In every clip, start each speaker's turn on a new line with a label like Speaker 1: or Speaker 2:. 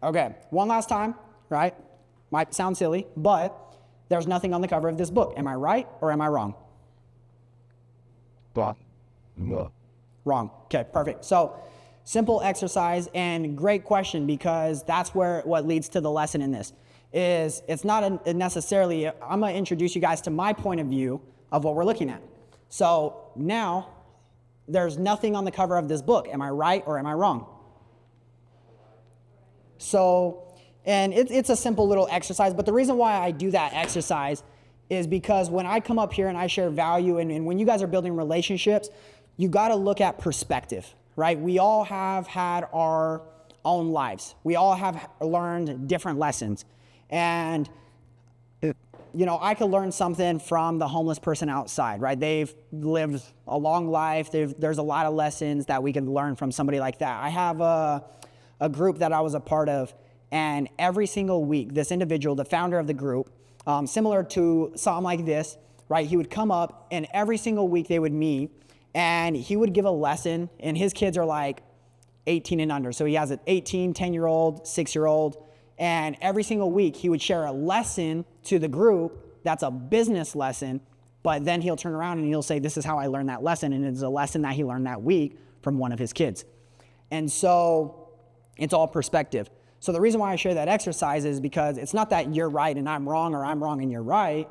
Speaker 1: Okay, one last time, right? Might sound silly, but there's nothing on the cover of this book. Am I right or am I wrong? Wrong. Okay, perfect. So simple exercise and great question, because that's what leads to the lesson in this. It's not necessarily, I'm going to introduce you guys to my point of view of what we're looking at. So now there's nothing on the cover of this book. Am I right or am I wrong? So, and it's a simple little exercise, but the reason why I do that exercise is because when I come up here and I share value, and when you guys are building relationships, you got to look at perspective, right? We all have had our own lives. We all have learned different lessons. And, you know, I could learn something from the homeless person outside, right? They've lived a long life. There's a lot of lessons that we can learn from somebody like that. I have a group that I was a part of, and every single week, this individual, the founder of the group, similar to something like this, right? He would come up, and every single week they would meet, and he would give a lesson, and his kids are like 18 and under. So he has an 18, 10-year-old, 6-year-old, and every single week he would share a lesson to the group that's a business lesson, but then he'll turn around and he'll say, this is how I learned that lesson, and it's a lesson that he learned that week from one of his kids. And so it's all perspective. So the reason why I share that exercise is because it's not that you're right and I'm wrong, or I'm wrong and you're right.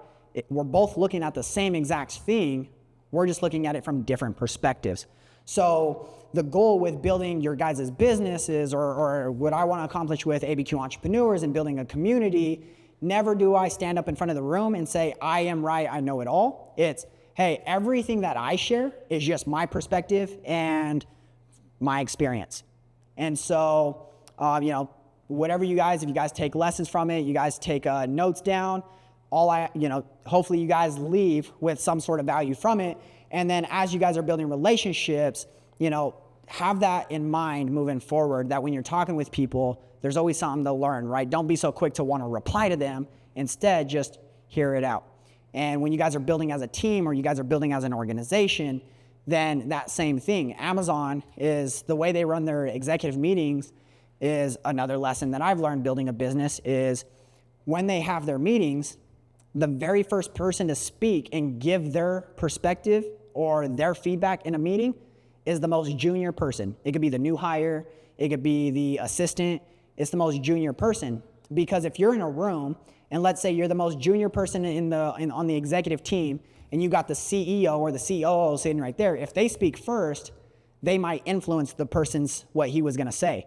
Speaker 1: We're both looking at the same exact thing. We're just looking at it from different perspectives. So the goal with building your guys' businesses, or what I want to accomplish with ABQ Entrepreneurs and building a community, never do I stand up in front of the room and say, I am right, I know it all. It's, hey, everything that I share is just my perspective and my experience. And so, you know, whatever you guys, if you guys take lessons from it, you guys take notes down, hopefully you guys leave with some sort of value from it. And then as you guys are building relationships, you know, have that in mind moving forward, that when you're talking with people, there's always something to learn, right? Don't be so quick to want to reply to them. Instead, just hear it out. And when you guys are building as a team, or you guys are building as an organization, then that same thing. Amazon is, the way they run their executive meetings is another lesson that I've learned building a business, is when they have their meetings, the very first person to speak and give their perspective or their feedback in a meeting is the most junior person. It could be the new hire, it could be the assistant, it's the most junior person. Because if you're in a room, and let's say you're the most junior person on the executive team, and you got the CEO or the COO sitting right there, if they speak first, they might influence the person's, what he was gonna say.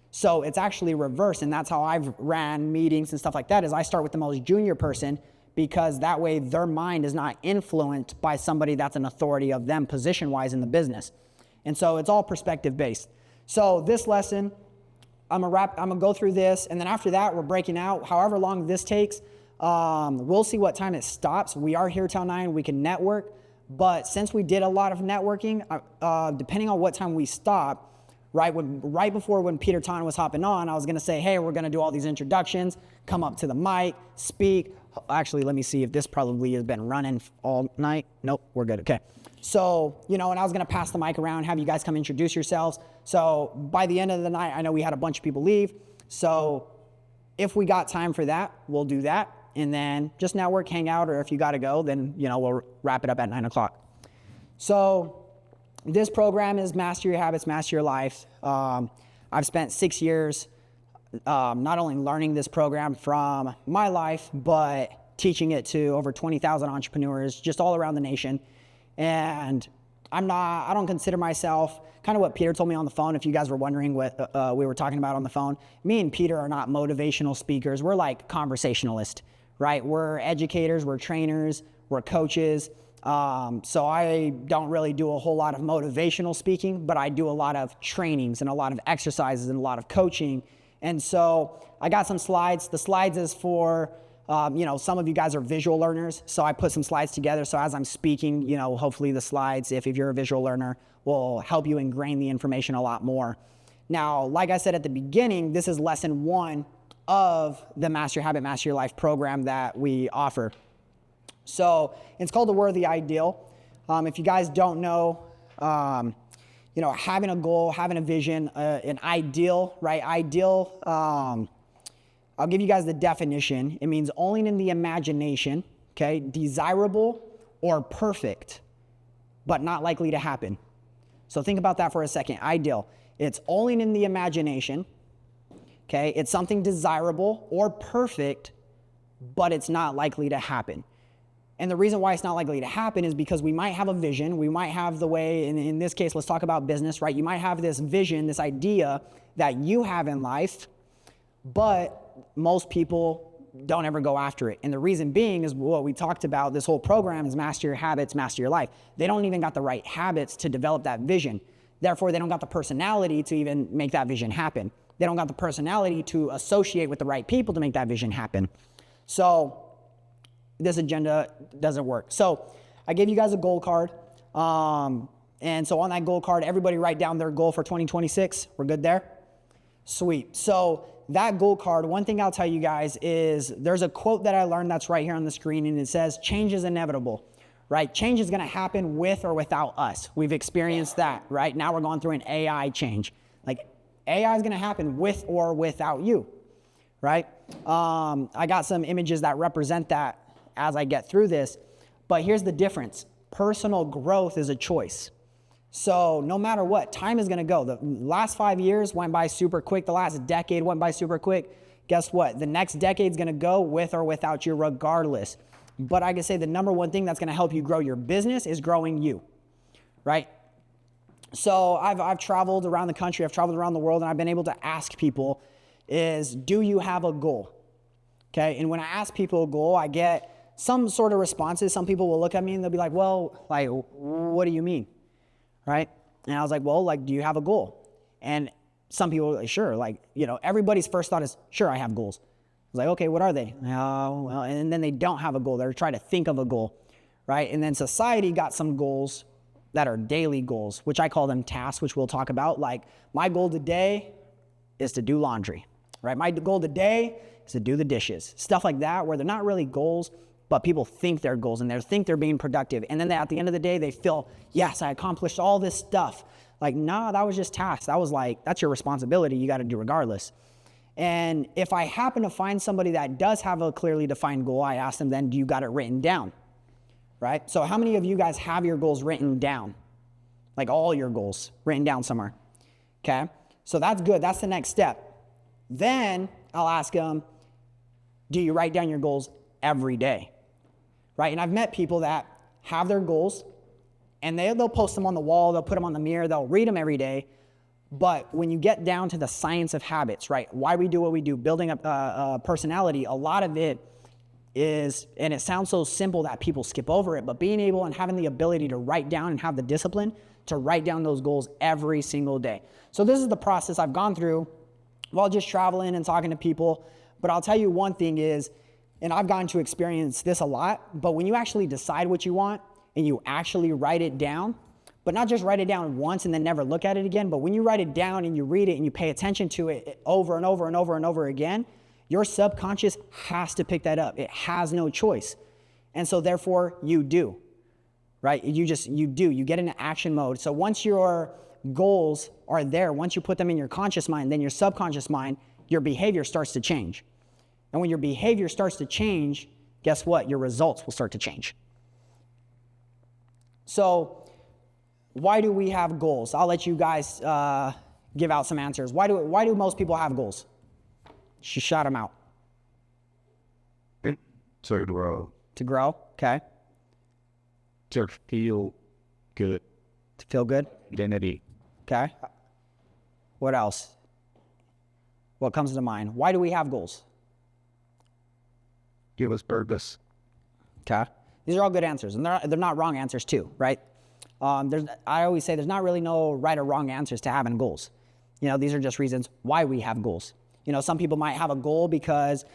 Speaker 1: So it's actually reverse, and that's how I've ran meetings and stuff like that, is I start with the most junior person, because that way their mind is not influenced by somebody that's an authority of them position-wise in the business. And so it's all perspective-based. So this lesson, I'm gonna go through this, and then after that, we're breaking out. However long this takes, we'll see what time it stops. We are here till 9, we can network, but since we did a lot of networking, depending on what time we stop, right before when Peter Tan was hopping on, I was gonna say, hey, we're gonna do all these introductions, come up to the mic, speak. Actually, let me see if this probably has been running all night. Nope, we're good, okay. So, you know, and I was gonna pass the mic around, have you guys come introduce yourselves. So by the end of the night, I know we had a bunch of people leave. So if we got time for that, we'll do that. And then just network, hang out, or if you gotta go, then, you know, we'll wrap it up at 9 o'clock. So this program is Master Your Habits, Master Your Life. I've spent 6 years not only learning this program from my life, but teaching it to over 20,000 entrepreneurs just all around the nation. And I don't consider myself, kind of what Peter told me on the phone, if you guys were wondering what we were talking about on the phone, me and Peter are not motivational speakers. We're like conversationalists, right? We're educators, we're trainers, we're coaches. So I don't really do a whole lot of motivational speaking, but I do a lot of trainings and a lot of exercises and a lot of coaching. And so I got some slides. The slides is for, you know, some of you guys are visual learners, so I put some slides together. So as I'm speaking, you know, hopefully the slides, if you're a visual learner, will help you ingrain the information a lot more. Now, like I said at the beginning, this is lesson 1 of the Master Your Habit, Master Your Life program that we offer. So it's called the Worthy Ideal. If you guys don't know, having a goal, having a vision, an ideal, right? Ideal, I'll give you guys the definition. It means only in the imagination, okay? Desirable or perfect, but not likely to happen. So think about that for a second. Ideal. It's only in the imagination, okay? It's something desirable or perfect, but it's not likely to happen. And the reason why it's not likely to happen is because we might have a vision. We might have the way, in this case, let's talk about business, right? You might have this vision, this idea that you have in life, but most people don't ever go after it. And the reason being is what we talked about. This whole program is master your habits, master your life. They don't even got the right habits to develop that vision. Therefore, they don't got the personality to even make that vision happen. They don't got the personality to associate with the right people to make that vision happen. So this agenda doesn't work. So I gave you guys a goal card. And so on that goal card, everybody write down their goal for 2026. We're good there? Sweet. So that goal card, one thing I'll tell you guys is there's a quote that I learned that's right here on the screen, and it says, change is inevitable, right? Change is going to happen with or without us. We've experienced that, right? Now we're going through an AI change. Like AI is going to happen with or without you, right? I got some images that represent that as I get through this, but here's the difference. Personal growth is a choice. So no matter what, time is going to go. The last 5 years went by super quick. The last decade went by super quick. Guess what? The next decade's going to go with or without you regardless. But I can say the number one thing that's going to help you grow your business is growing you, right? So I've traveled around the country. I've traveled around the world, and I've been able to ask people is, do you have a goal? Okay. And when I ask people a goal, I get some sort of responses. Some people will look at me and they'll be like, well, like, what do you mean? Right? And I was like, well, like, do you have a goal? And some people are like, sure. Like, everybody's first thought is, sure, I have goals. I was like, okay, what are they? Oh, well, and then they don't have a goal. They're trying to think of a goal, right? And then society got some goals that are daily goals, which I call them tasks, which we'll talk about. Like, my goal today is to do laundry, right? My goal today is to do the dishes. Stuff like that, where they're not really goals, but people think they're goals and they think they're being productive. And then at the end of the day, they feel, yes, I accomplished all this stuff. Like, nah, that was just tasks. That was like, that's your responsibility. You got to do regardless. And if I happen to find somebody that does have a clearly defined goal, I ask them then, do you got it written down? Right? So how many of you guys have your goals written down? Like all your goals written down somewhere. Okay? So that's good. That's the next step. Then I'll ask them, do you write down your goals every day? Right? And I've met people that have their goals and they'll post them on the wall, they'll put them on the mirror, they'll read them every day. But when you get down to the science of habits, right? Why we do what we do, building up a personality, a lot of it is, and it sounds so simple that people skip over it, but being able and having the ability to write down and have the discipline to write down those goals every single day. So this is the process I've gone through while just traveling and talking to people. But I'll tell you one thing is, and I've gotten to experience this a lot, but when you actually decide what you want and you actually write it down, but not just write it down once and then never look at it again, but when you write it down and you read it and you pay attention to it over and over and over and over again, your subconscious has to pick that up. It has no choice. And so therefore you do, right? You do, you get into action mode. So once your goals are there, once you put them in your conscious mind, then your subconscious mind, your behavior starts to change. And when your behavior starts to change, guess what? Your results will start to change. So why do we have goals? I'll let you guys give out some answers. Why do most people have goals? She shot them out.
Speaker 2: To grow.
Speaker 1: To grow, okay.
Speaker 2: To feel good.
Speaker 1: To feel good?
Speaker 2: Identity.
Speaker 1: Okay. What else? What comes to mind? Why do we have goals?
Speaker 2: Give us purpose.
Speaker 1: Okay. These are all good answers, and they're not wrong answers too, right? I always say there's not really no right or wrong answers to having goals. These are just reasons why we have goals. Some people might have a goal because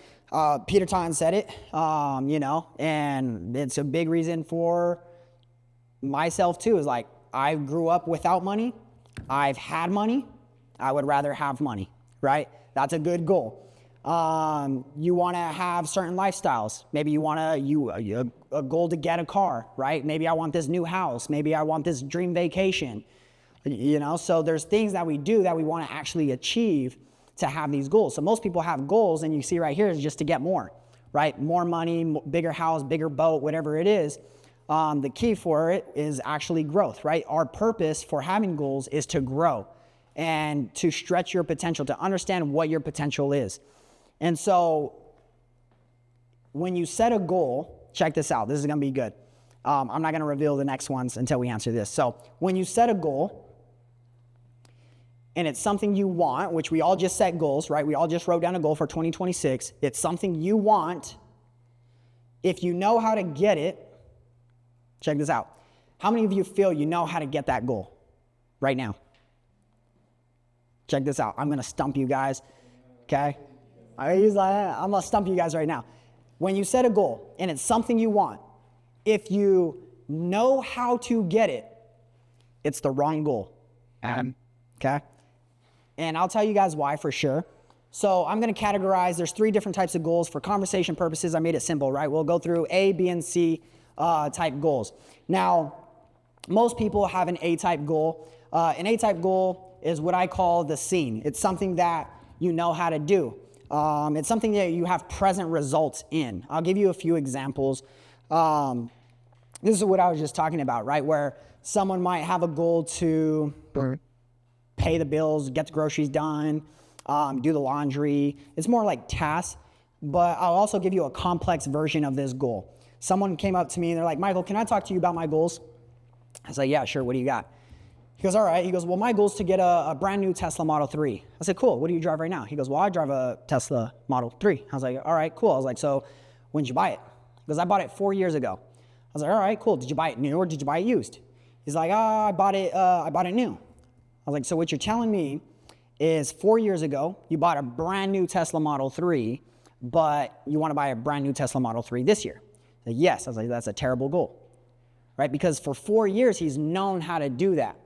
Speaker 1: Peter Tan said it, and it's a big reason for myself too, is like, I grew up without money. I've had money. I would rather have money, right? That's a good goal. You want to have certain lifestyles. Maybe you want a goal to get a car, right? Maybe I want this new house. Maybe I want this dream vacation. So there's things that we do that we want to actually achieve to have these goals. So most people have goals, and you see right here is just to get more, right? More money, bigger house, bigger boat, whatever it is. The key for it is actually growth, right? Our purpose for having goals is to grow and to stretch your potential, to understand what your potential is. And so when you set a goal, check this out. This is going to be good. I'm not going to reveal the next ones until we answer this. So when you set a goal, and it's something you want, which we all just set goals, right? We all just wrote down a goal for 2026. It's something you want. If you know how to get it, check this out. How many of you feel you know how to get that goal right now? Check this out. I'm going to stump you guys, okay? I'm going to stump you guys right now. When you set a goal and it's something you want, if you know how to get it, it's the wrong goal, okay? And I'll tell you guys why for sure. So I'm going to categorize, there's 3 different types of goals. For conversation purposes, I made it simple, right? We'll go through A, B, and C type goals. Now, most people have an A-type goal. An A-type goal is what I call the scene. It's something that you know how to do. It's something that you have present results in. I'll give you a few examples. This is what I was just talking about, right? Where someone might have a goal to pay the bills, get the groceries done, do the laundry. It's more like tasks, but I'll also give you a complex version of this goal. Someone came up to me and they're like, Michael, can I talk to you about my goals? I was like, yeah, sure. What do you got? He goes, all right. He goes, well, my goal is to get a brand new Tesla Model 3. I said, cool. What do you drive right now? He goes, well, I drive a Tesla Model 3. I was like, all right, cool. I was like, so when did you buy it? He goes, I bought it 4 years ago. I was like, all right, cool. Did you buy it new or did you buy it used? He's like, I bought it new. I was like, so what you're telling me is 4 years ago, you bought a brand new Tesla Model 3, but you want to buy a brand new Tesla Model 3 this year. I said, yes. I was like, that's a terrible goal, right? Because for 4 years, he's known how to do that.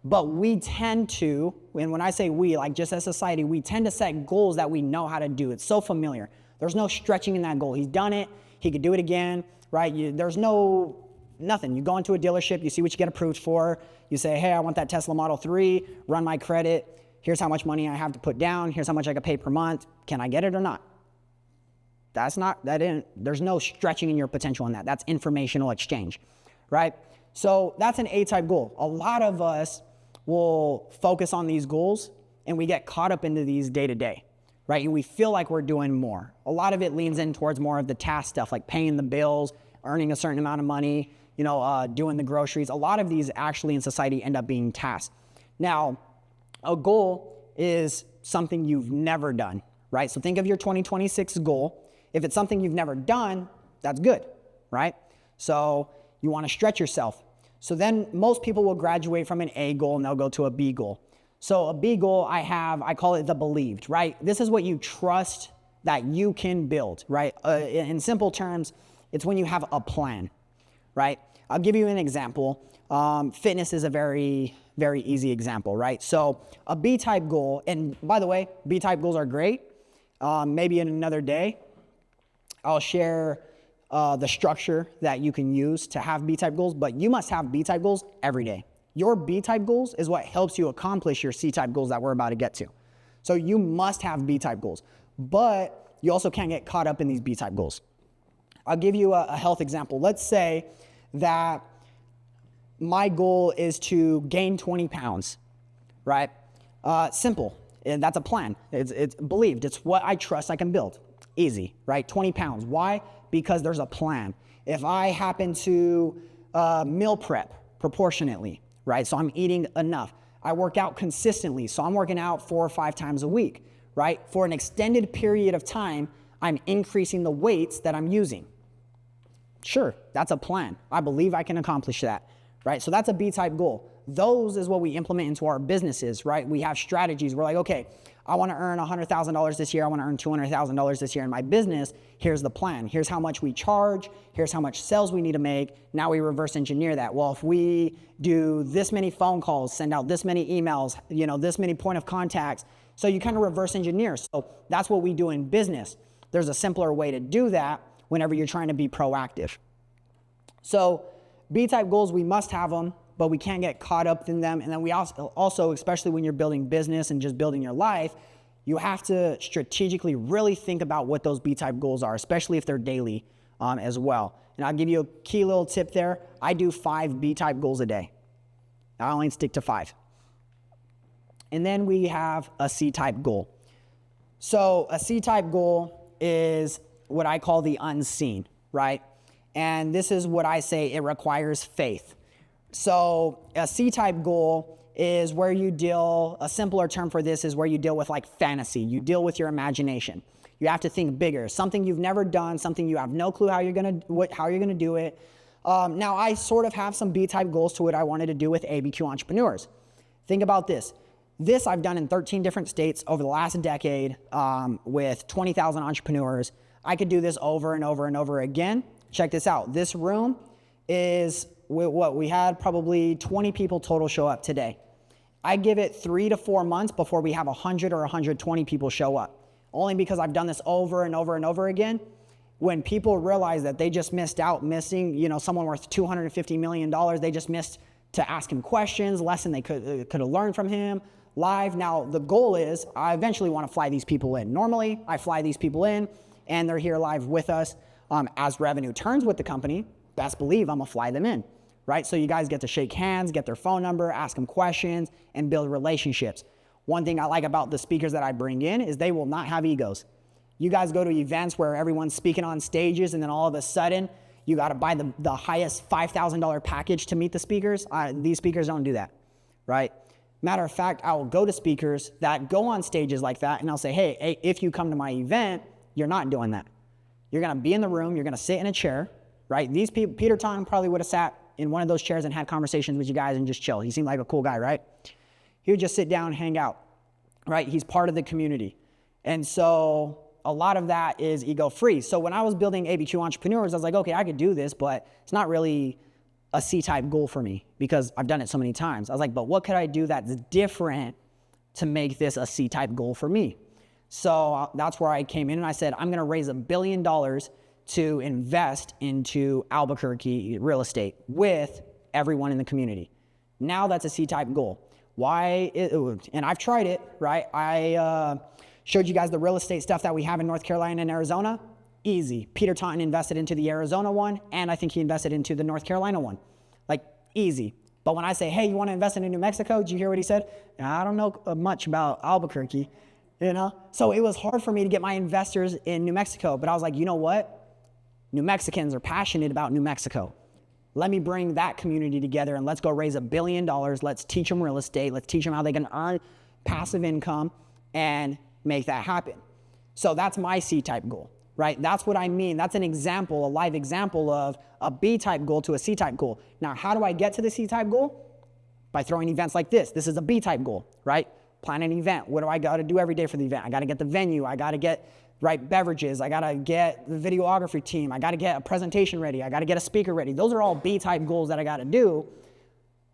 Speaker 1: But we tend to, and when I say we, like just as society, we tend to set goals that we know how to do. It's so familiar. There's no stretching in that goal. He's done it. He could do it again, right? There's nothing. You go into a dealership, you see what you get approved for. You say, hey, I want that Tesla Model 3, run my credit. Here's how much money I have to put down. Here's how much I can pay per month. Can I get it or not? There's no stretching in your potential in that. That's informational exchange, right? So that's an A-type goal. A lot of us will focus on these goals and we get caught up into these day to day, right? And we feel like we're doing more. A lot of it leans in towards more of the task stuff, like paying the bills, earning a certain amount of money, doing the groceries. A lot of these actually in society end up being tasks. Now, a goal is something you've never done, right? So think of your 2026 goal. If it's something you've never done, that's good, right? So you want to stretch yourself. So then most people will graduate from an A goal and they'll go to a B goal. So a B goal I call it the believed, right? This is what you trust that you can build, right? In simple terms, it's when you have a plan, right? I'll give you an example. Fitness is a very, very easy example, right? So a B-type goal, and by the way, B-type goals are great. Maybe in another day, I'll share the structure that you can use to have B-type goals, but you must have B-type goals every day. Your B-type goals is what helps you accomplish your C-type goals that we're about to get to. So you must have B-type goals, but you also can't get caught up in these B-type goals. I'll give you a health example. Let's say that my goal is to gain 20 pounds, right? Simple. And that's a plan. It's believed. It's what I trust I can build. Easy, right? 20 pounds. Why? Because there's a plan. If I happen to meal prep proportionately, right? So I'm eating enough. I work out consistently. So I'm working out 4 or 5 times a week, right? For an extended period of time, I'm increasing the weights that I'm using. Sure, that's a plan. I believe I can accomplish that, right? So that's a B-type goal. Those is what we implement into our businesses, right? We have strategies. We're like, okay, I want to earn $100,000 this year. I want to earn $200,000 this year in my business. Here's the plan. Here's how much we charge. Here's how much sales we need to make. Now we reverse engineer that. Well, if we do this many phone calls, send out this many emails, this many point of contacts. So you kind of reverse engineer. So that's what we do in business. There's a simpler way to do that whenever you're trying to be proactive. So B-type goals, we must have them, but we can't get caught up in them. And then we also, especially when you're building business and just building your life, you have to strategically really think about what those B-type goals are, especially if they're daily as well. And I'll give you a key little tip there. I do 5 B-type goals a day. I only stick to 5. And then we have a C-type goal. So a C-type goal is what I call the unseen, right? And this is what I say, it requires faith. So a C-type goal is where you deal, a simpler term for this is where you deal with like fantasy. You deal with your imagination. You have to think bigger, something you've never done, something you have no clue how you're gonna do it. Now I sort of have some B-type goals to what I wanted to do with ABQ Entrepreneurs. Think about this. This I've done in 13 different states over the last decade with 20,000 entrepreneurs. I could do this over and over and over again. Check this out. This room is what we had probably 20 people total show up today. I give it 3 to 4 months before we have 100 or 120 people show up. Only because I've done this over and over and over again. When people realize that they just missed out, missing, someone worth $250 million, they just missed to ask him questions, lesson they could have learned from him live. Now, the goal is I eventually want to fly these people in. Normally, I fly these people in and they're here live with us. As revenue turns with the company, best believe I'm going to fly them in, right? So you guys get to shake hands, get their phone number, ask them questions, and build relationships. One thing I like about the speakers that I bring in is they will not have egos. You guys go to events where everyone's speaking on stages and then all of a sudden you got to buy the highest $5,000 package to meet the speakers. These speakers don't do that, right? Matter of fact, I will go to speakers that go on stages like that and I'll say, hey, if you come to my event, you're not doing that. You're going to be in the room. You're going to sit in a chair, right? These people, Peter Tong probably would have sat in one of those chairs and had conversations with you guys and just chill. He seemed like a cool guy, right? He would just sit down and hang out, right? He's part of the community. And so a lot of that is ego-free. So when I was building ABQ Entrepreneurs, I was like, okay, I could do this, but it's not really a C-type goal for me because I've done it so many times. I was like, but what could I do that's different to make this a C-type goal for me? So that's where I came in and I said, I'm going to raise $1 billion to invest into Albuquerque real estate with everyone in the community. Now that's a C-type goal. Why? And I've tried it, right? I showed you guys the real estate stuff that we have in North Carolina and Arizona. Easy. Peter Taunton invested into the Arizona one, and I think he invested into the North Carolina one. Like, easy. But when I say, hey, you want to invest in New Mexico? Did you hear what he said? I don't know much about Albuquerque. So it was hard for me to get my investors in New Mexico, but I was like, you know what? New Mexicans are passionate about New Mexico. Let me bring that community together and let's go raise $1 billion. Let's teach them real estate. Let's teach them how they can earn passive income and make that happen. So that's my C-type goal, right? That's what I mean. That's an example, a live example of a B-type goal to a C-type goal. Now, how do I get to the C-type goal? By throwing events like this. This is a B-type goal, right? Plan an event. What do I got to do every day for the event? I got to get the venue. I got to get right beverages. I got to get the videography team. I got to get a presentation ready. I got to get a speaker ready. Those are all B-type goals that I got to do,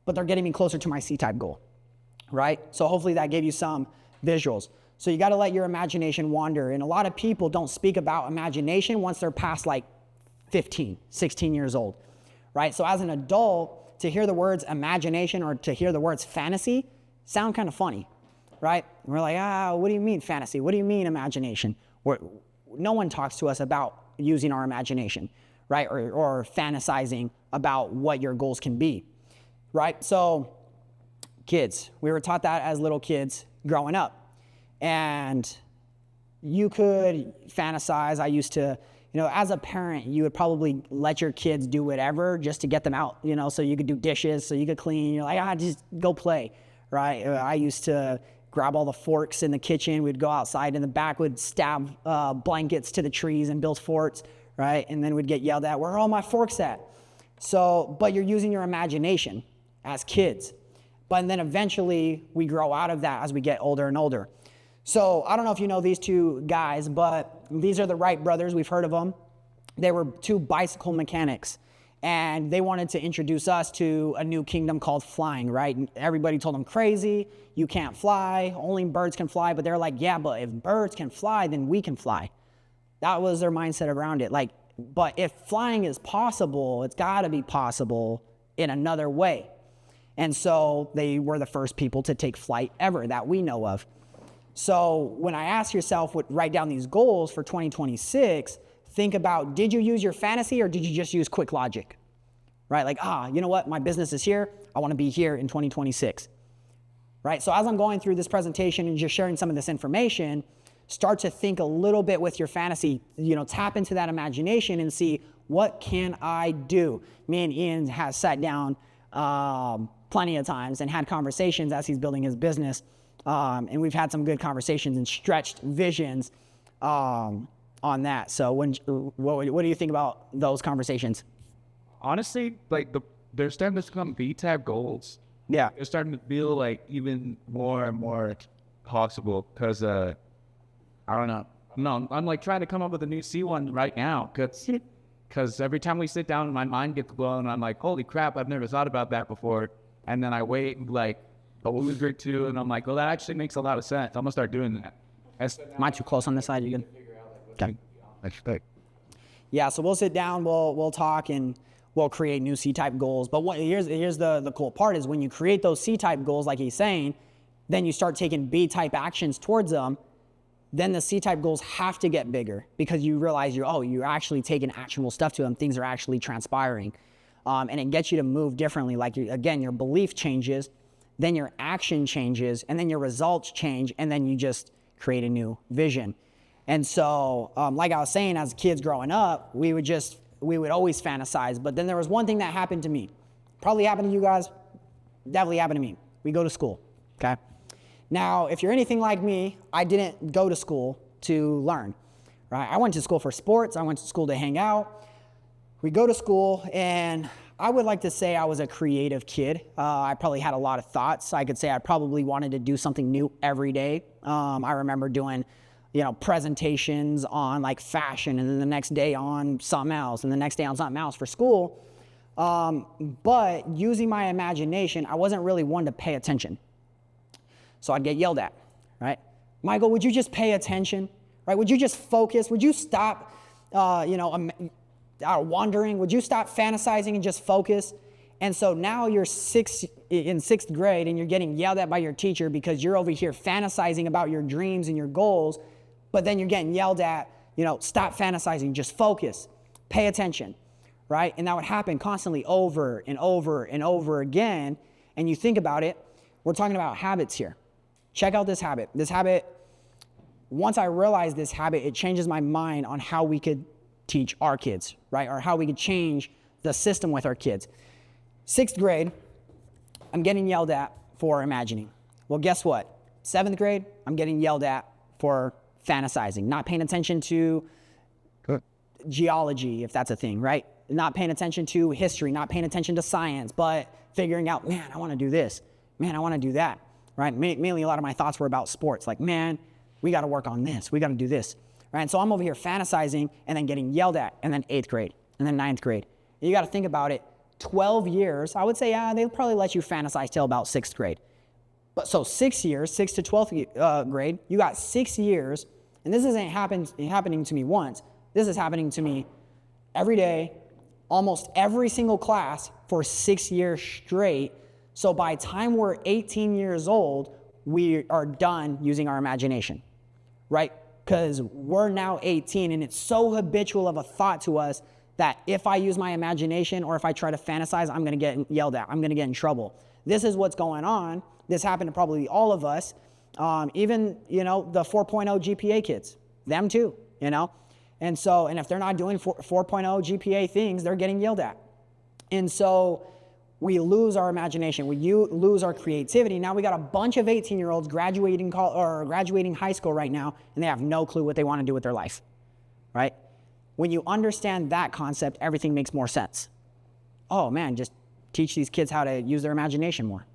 Speaker 1: but they're getting me closer to my C-type goal, right? So hopefully that gave you some visuals. So you got to let your imagination wander. And a lot of people don't speak about imagination once they're past like 15, 16 years old, right? So as an adult, to hear the words imagination or to hear the words fantasy sound kind of funny. Right? And we're like, what do you mean fantasy? What do you mean imagination? No one talks to us about using our imagination, right? Or fantasizing about what your goals can be, right? So kids, we were taught that as little kids growing up. And you could fantasize. I used to, as a parent, you would probably let your kids do whatever just to get them out, so you could do dishes, so you could clean. You're like, just go play, right? I used to grab all the forks in the kitchen. We'd go outside in the back, would stab blankets to the trees and build forts, right? And then we'd get yelled at, where are all my forks at? So, but you're using your imagination as kids. But then eventually we grow out of that as we get older and older. So I don't know if you know these two guys, but these are the Wright brothers. We've heard of them. They were two bicycle mechanics. And they wanted to introduce us to a new kingdom called flying, right? And everybody told them crazy, you can't fly, only birds can fly. But they're like, yeah, but if birds can fly, then we can fly. That was their mindset around it. Like, but if flying is possible, it's got to be possible in another way. And so they were the first people to take flight ever that we know of. So when I ask yourself, write down these goals for 2026, think about, did you use your fantasy or did you just use quick logic? Right? Like, you know what? My business is here. I want to be here in 2026. Right? So as I'm going through this presentation and just sharing some of this information, start to think a little bit with your fantasy, tap into that imagination and see, what can I do? Me and Ian has sat down plenty of times and had conversations as he's building his business. And we've had some good conversations and stretched visions on that. So what do you think about those conversations?
Speaker 2: Honestly, like they're starting to become B-type goals.
Speaker 1: Yeah.
Speaker 2: They're starting to feel like even more and more possible because I don't know. No, I'm like trying to come up with a new C1 right now because every time we sit down, my mind gets blown. And I'm like, holy crap, I've never thought about that before. And then I wait like a week or two, and I'm like, well, that actually makes a lot of sense. I'm gonna start doing that.
Speaker 1: Am I too close on this side? You can. Okay.
Speaker 2: Expect.
Speaker 1: Yeah. So we'll sit down. We'll talk and we'll create new C-type goals. But here's the cool part is when you create those C-type goals, like he's saying, then you start taking B-type actions towards them. Then the C-type goals have to get bigger because you realize you're actually taking actionable stuff to them. Things are actually transpiring. And it gets you to move differently. Like, again, your belief changes, then your action changes, and then your results change, and then you just create a new vision. And so, like I was saying, as kids growing up, we would always fantasize. But then there was one thing that happened to me. Probably happened to you guys. Definitely happened to me. We go to school, okay? Now, if you're anything like me, I didn't go to school to learn, right? I went to school for sports. I went to school to hang out. We go to school, and I would like to say I was a creative kid. I probably had a lot of thoughts. I could say I probably wanted to do something new every day. I remember doing, presentations on like fashion, and then the next day on something else, and the next day on something else for school. But using my imagination, I wasn't really one to pay attention. So I'd get yelled at, right? Michael, would you just pay attention, right? Would you just focus? Would you stop, wandering? Would you stop fantasizing and just focus? And so now you're in sixth grade and you're getting yelled at by your teacher because you're over here fantasizing about your dreams and your goals, but then you're getting yelled at, stop fantasizing, just focus, pay attention, right? And that would happen constantly over and over and over again. And you think about it, we're talking about habits here. Check out this habit. This habit, once I realized this habit, it changes my mind on how we could teach our kids, right? Or how we could change the system with our kids. Sixth grade, I'm getting yelled at for imagining. Well, guess what? Seventh grade, I'm getting yelled at for fantasizing, not paying attention to geology, if that's a thing, right? Not paying attention to history, not paying attention to science, but figuring out, man, I want to do this. Man, I want to do that, right? Mainly a lot of my thoughts were about sports. Like, man, we got to work on this. We got to do this, right? And so I'm over here fantasizing and then getting yelled at, and then eighth grade, and then ninth grade. And you got to think about it. 12 years, I would say, they'll probably let you fantasize till about sixth grade. But so 6 years, 6th to 12th grade, you got 6 years, and this isn't happening to me once. This is happening to me every day, almost every single class for 6 years straight. So by the time we're 18 years old, we are done using our imagination, right? Because we're now 18, and it's so habitual of a thought to us that if I use my imagination or if I try to fantasize, I'm going to get yelled at. I'm going to get in trouble. This is what's going on. This happened to probably all of us. Even, the 4.0 GPA kids, them too, And so, and if they're not doing 4.0 GPA things, they're getting yelled at. And so we lose our imagination. We lose our creativity. Now we got a bunch of 18-year-olds graduating high school right now, and they have no clue what they want to do with their life, right? When you understand that concept, everything makes more sense. Oh man, just teach these kids how to use their imagination more.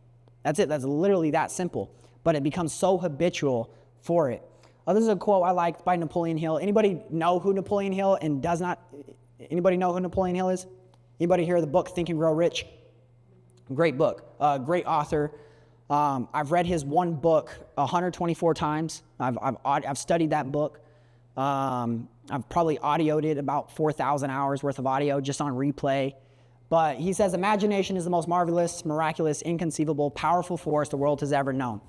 Speaker 1: That's it. That's literally that simple. But it becomes so habitual for it. This is a quote I liked by Napoleon Hill. Anybody know who Napoleon Hill anybody know who Napoleon Hill is? Anybody hear the book Think and Grow Rich? Great book, great author. I've read his one book 124 times. I've studied that book. I've probably audioed it about 4,000 hours worth of audio just on replay. But he says, imagination is the most marvelous, miraculous, inconceivable, powerful force the world has ever known.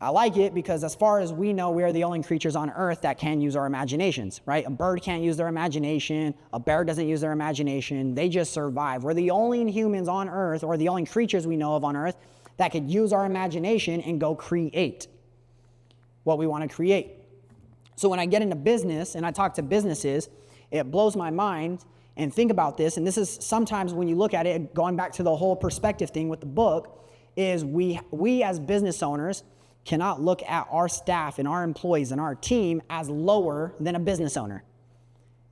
Speaker 1: I like it because as far as we know, we are the only creatures on earth that can use our imaginations, right? A bird can't use their imagination. A bear doesn't use their imagination. They just survive. We're the only humans on earth, or the only creatures we know of on earth, that could use our imagination and go create what we want to create. So when I get into business and I talk to businesses, it blows my mind. And think about this, and this is sometimes when you look at it, going back to the whole perspective thing with the book, is we as business owners cannot look at our staff and our employees and our team as lower than a business owner.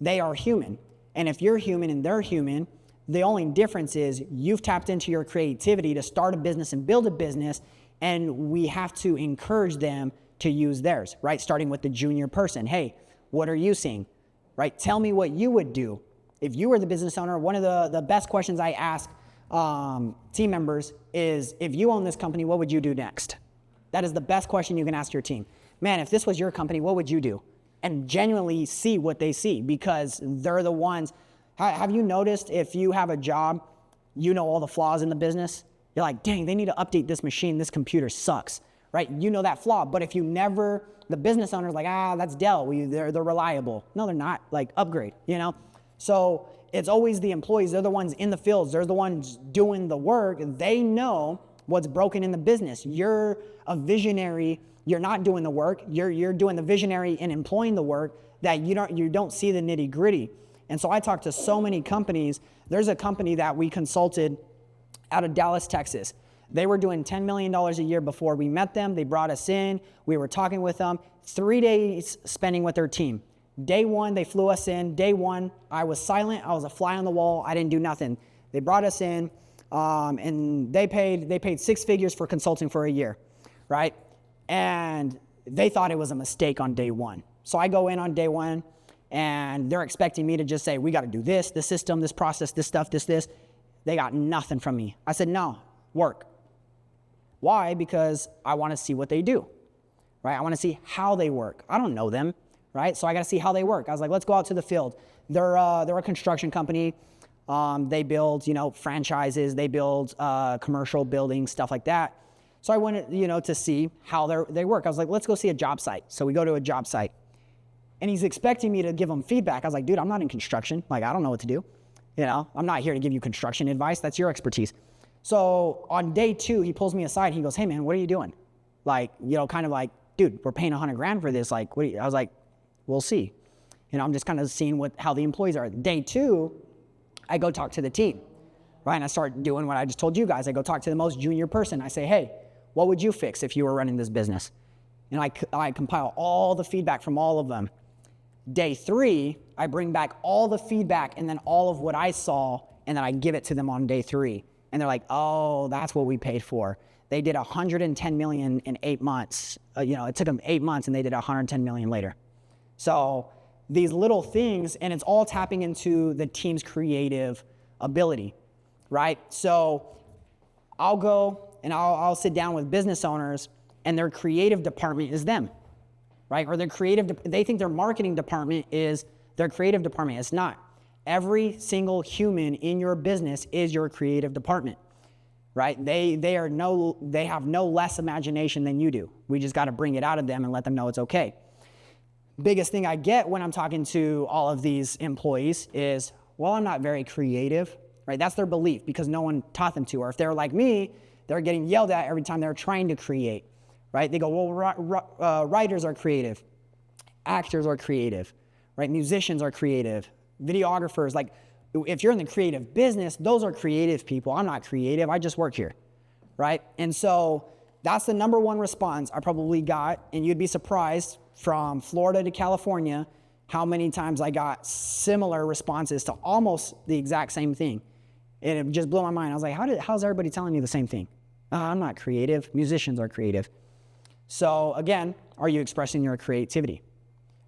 Speaker 1: They are human. And if you're human and they're human, the only difference is you've tapped into your creativity to start a business and build a business, and we have to encourage them to use theirs, right? Starting with the junior person. Hey, what are you seeing, right? Tell me what you would do. If you were the business owner, one of the best questions I ask team members is, if you own this company, what would you do next? That is the best question you can ask your team. Man, if this was your company, what would you do? And genuinely see what they see, because they're the ones. Have you noticed if you have a job, you know all the flaws in the business? You're like, dang, they need to update this machine. This computer sucks, right? You know that flaw. But if you never, the business owner's like, that's Dell. They're reliable. No, they're not. Like, upgrade, you know? So it's always the employees. They're the ones in the fields. They're the ones doing the work. They know what's broken in the business. You're a visionary. You're not doing the work. You're doing the visionary and employing the work that you don't see the nitty gritty. And so I talked to so many companies. There's a company that we consulted out of Dallas, Texas. They were doing $10 million a year before we met them. They brought us in. We were talking with them. 3 days spending with their team. Day one, they flew us in. Day one, I was silent. I was a fly on the wall. I didn't do nothing. They brought us in, and they paid 6 figures for consulting for a year, right? And they thought it was a mistake on day one. So I go in on day one, and they're expecting me to just say, we got to do this system, this process, this stuff, this. They got nothing from me. I said, no, work. Why? Because I want to see what they do, right? I want to see how they work. I don't know them. Right? So I got to see how they work. I was like, let's go out to the field. They're a construction company. They build, franchises. They build commercial buildings, stuff like that. So I went, to see how they work. I was like, let's go see a job site. So we go to a job site. And he's expecting me to give him feedback. I was like, dude, I'm not in construction. Like, I don't know what to do. I'm not here to give you construction advice. That's your expertise. So on day 2, he pulls me aside. He goes, hey, man, what are you doing? Like, kind of like, dude, we're paying $100,000 for this. Like, I was like, we'll see. I'm just kind of seeing how the employees are. Day 2, I go talk to the team, right? And I start doing what I just told you guys. I go talk to the most junior person. I say, hey, what would you fix if you were running this business? And I compile all the feedback from all of them. Day 3, I bring back all the feedback and then all of what I saw, and then I give it to them on day 3. And they're like, oh, that's what we paid for. They did $110 million in 8 months. It took them 8 months, and they did $110 million later. So these little things, and it's all tapping into the team's creative ability, right? So I'll go and I'll sit down with business owners, and their creative department is them, right? Or they think their marketing department is their creative department. It's not. Every single human in your business is your creative department, right? They have no less imagination than you do. We just got to bring it out of them and let them know it's okay. Biggest thing I get when I'm talking to all of these employees is, well, I'm not very creative, right? That's their belief because no one taught them to. Or if they're like me, they're getting yelled at every time they're trying to create, right? They go, well, writers are creative. Actors are creative, right? Musicians are creative. Videographers, like if you're in the creative business, those are creative people. I'm not creative. I just work here, right? And so that's the number one response I probably got, and you'd be surprised from Florida to California how many times I got similar responses to almost the exact same thing. And it just blew my mind. I was like, how's everybody telling you the same thing? I'm not creative. Musicians are creative. So again, are you expressing your creativity?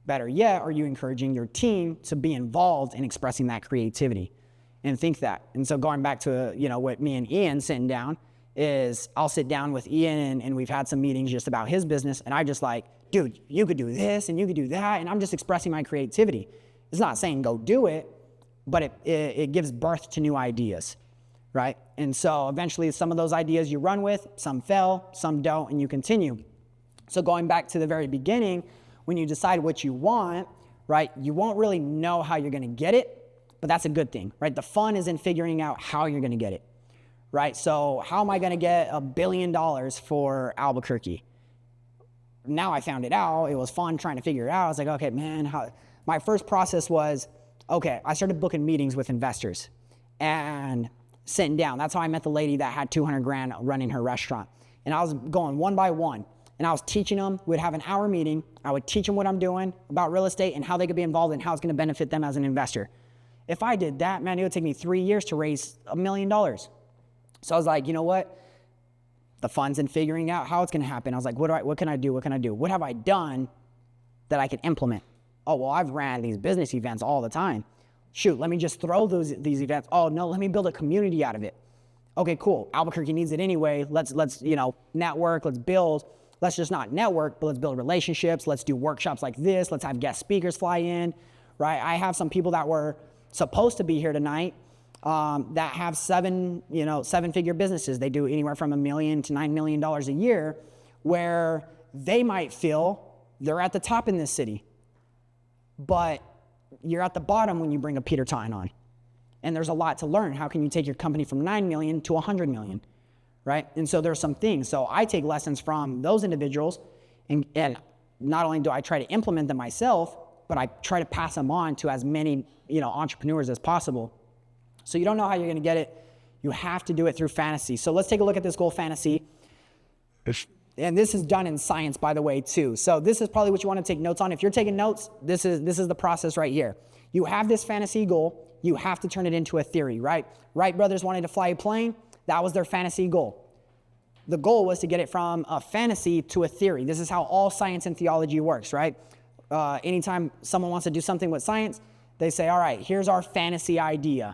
Speaker 1: Better yet, are you encouraging your team to be involved in expressing that creativity? And think that. And so going back to what me and Ian sitting down is, I'll sit down with Ian and we've had some meetings just about his business, and I just like, dude, you could do this and you could do that, and I'm just expressing my creativity. It's not saying go do it, but it gives birth to new ideas, right? And so eventually some of those ideas you run with, some fail, some don't, and you continue. So going back to the very beginning, when you decide what you want, right, you won't really know how you're going to get it, but that's a good thing, right? The fun is in figuring out how you're going to get it, right? So how am I going to get $1 billion for Albuquerque? Now I found it out. It was fun trying to figure it out. I was like, okay, man, my first process was, okay, I started booking meetings with investors and sitting down. That's how I met the lady that had 200 grand running her restaurant. And I was going one by one, and I was teaching them. We'd have an hour meeting. I would teach them what I'm doing about real estate and how they could be involved and how it's going to benefit them as an investor. If I did that, man, it would take me 3 years to raise $1 million. So I was like, you know what? The fun's in figuring out how it's going to happen. I was like, what can I do? What can I do? What have I done that I can implement? Oh, well, I've ran these business events all the time. Shoot, let me just throw these events. Oh, no, let me build a community out of it. Okay, cool. Albuquerque needs it anyway. Let's network, let's build. Let's just not network, but let's build relationships. Let's do workshops like this. Let's have guest speakers fly in, right? I have some people that were supposed to be here tonight that have seven-figure businesses. They do anywhere from $1 million to $9 million a year, where they might feel they're at the top in this city, but you're at the bottom when you bring a Peter Tyne on. And there's a lot to learn. How can you take your company from 9 million to 100 million, right? And so there's some things. So I take lessons from those individuals, and not only do I try to implement them myself, but I try to pass them on to as many entrepreneurs as possible. So you don't know how you're going to get it. You have to do it through fantasy. So let's take a look at this goal fantasy. And this is done in science, by the way, too. So this is probably what you want to take notes on. If you're taking notes, this is the process right here. You have this fantasy goal. You have to turn it into a theory, right? Wright brothers wanted to fly a plane. That was their fantasy goal. The goal was to get it from a fantasy to a theory. This is how all science and theology works, right? Anytime someone wants to do something with science, they say, all right, here's our fantasy idea.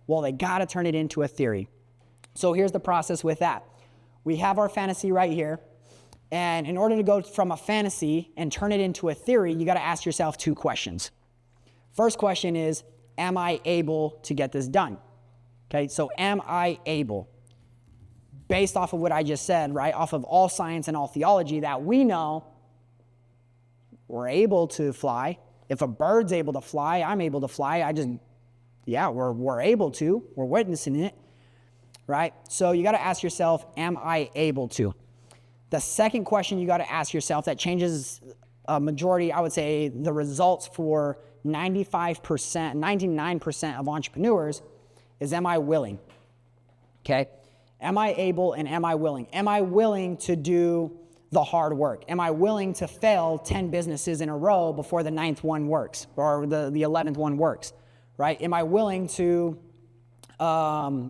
Speaker 1: Well, they got to turn it into a theory. So here's the process with that. We have our fantasy right here. And in order to go from a fantasy and turn it into a theory, you got to ask yourself 2 questions. First question is, am I able to get this done? Okay, so am I able? Based off of what I just said, right, off of all science and all theology, that we know we're able to fly. If a bird's able to fly, I'm able to fly. We're able to. We're witnessing it, right? So you got to ask yourself, am I able to? The second question you got to ask yourself that changes a majority, I would say, the results for 99% of entrepreneurs is, am I willing? Okay? Am I able and am I willing? Am I willing to do the hard work? Am I willing to fail 10 businesses in a row before the 9th one works or the 11th one works, right? Am I willing to, Turner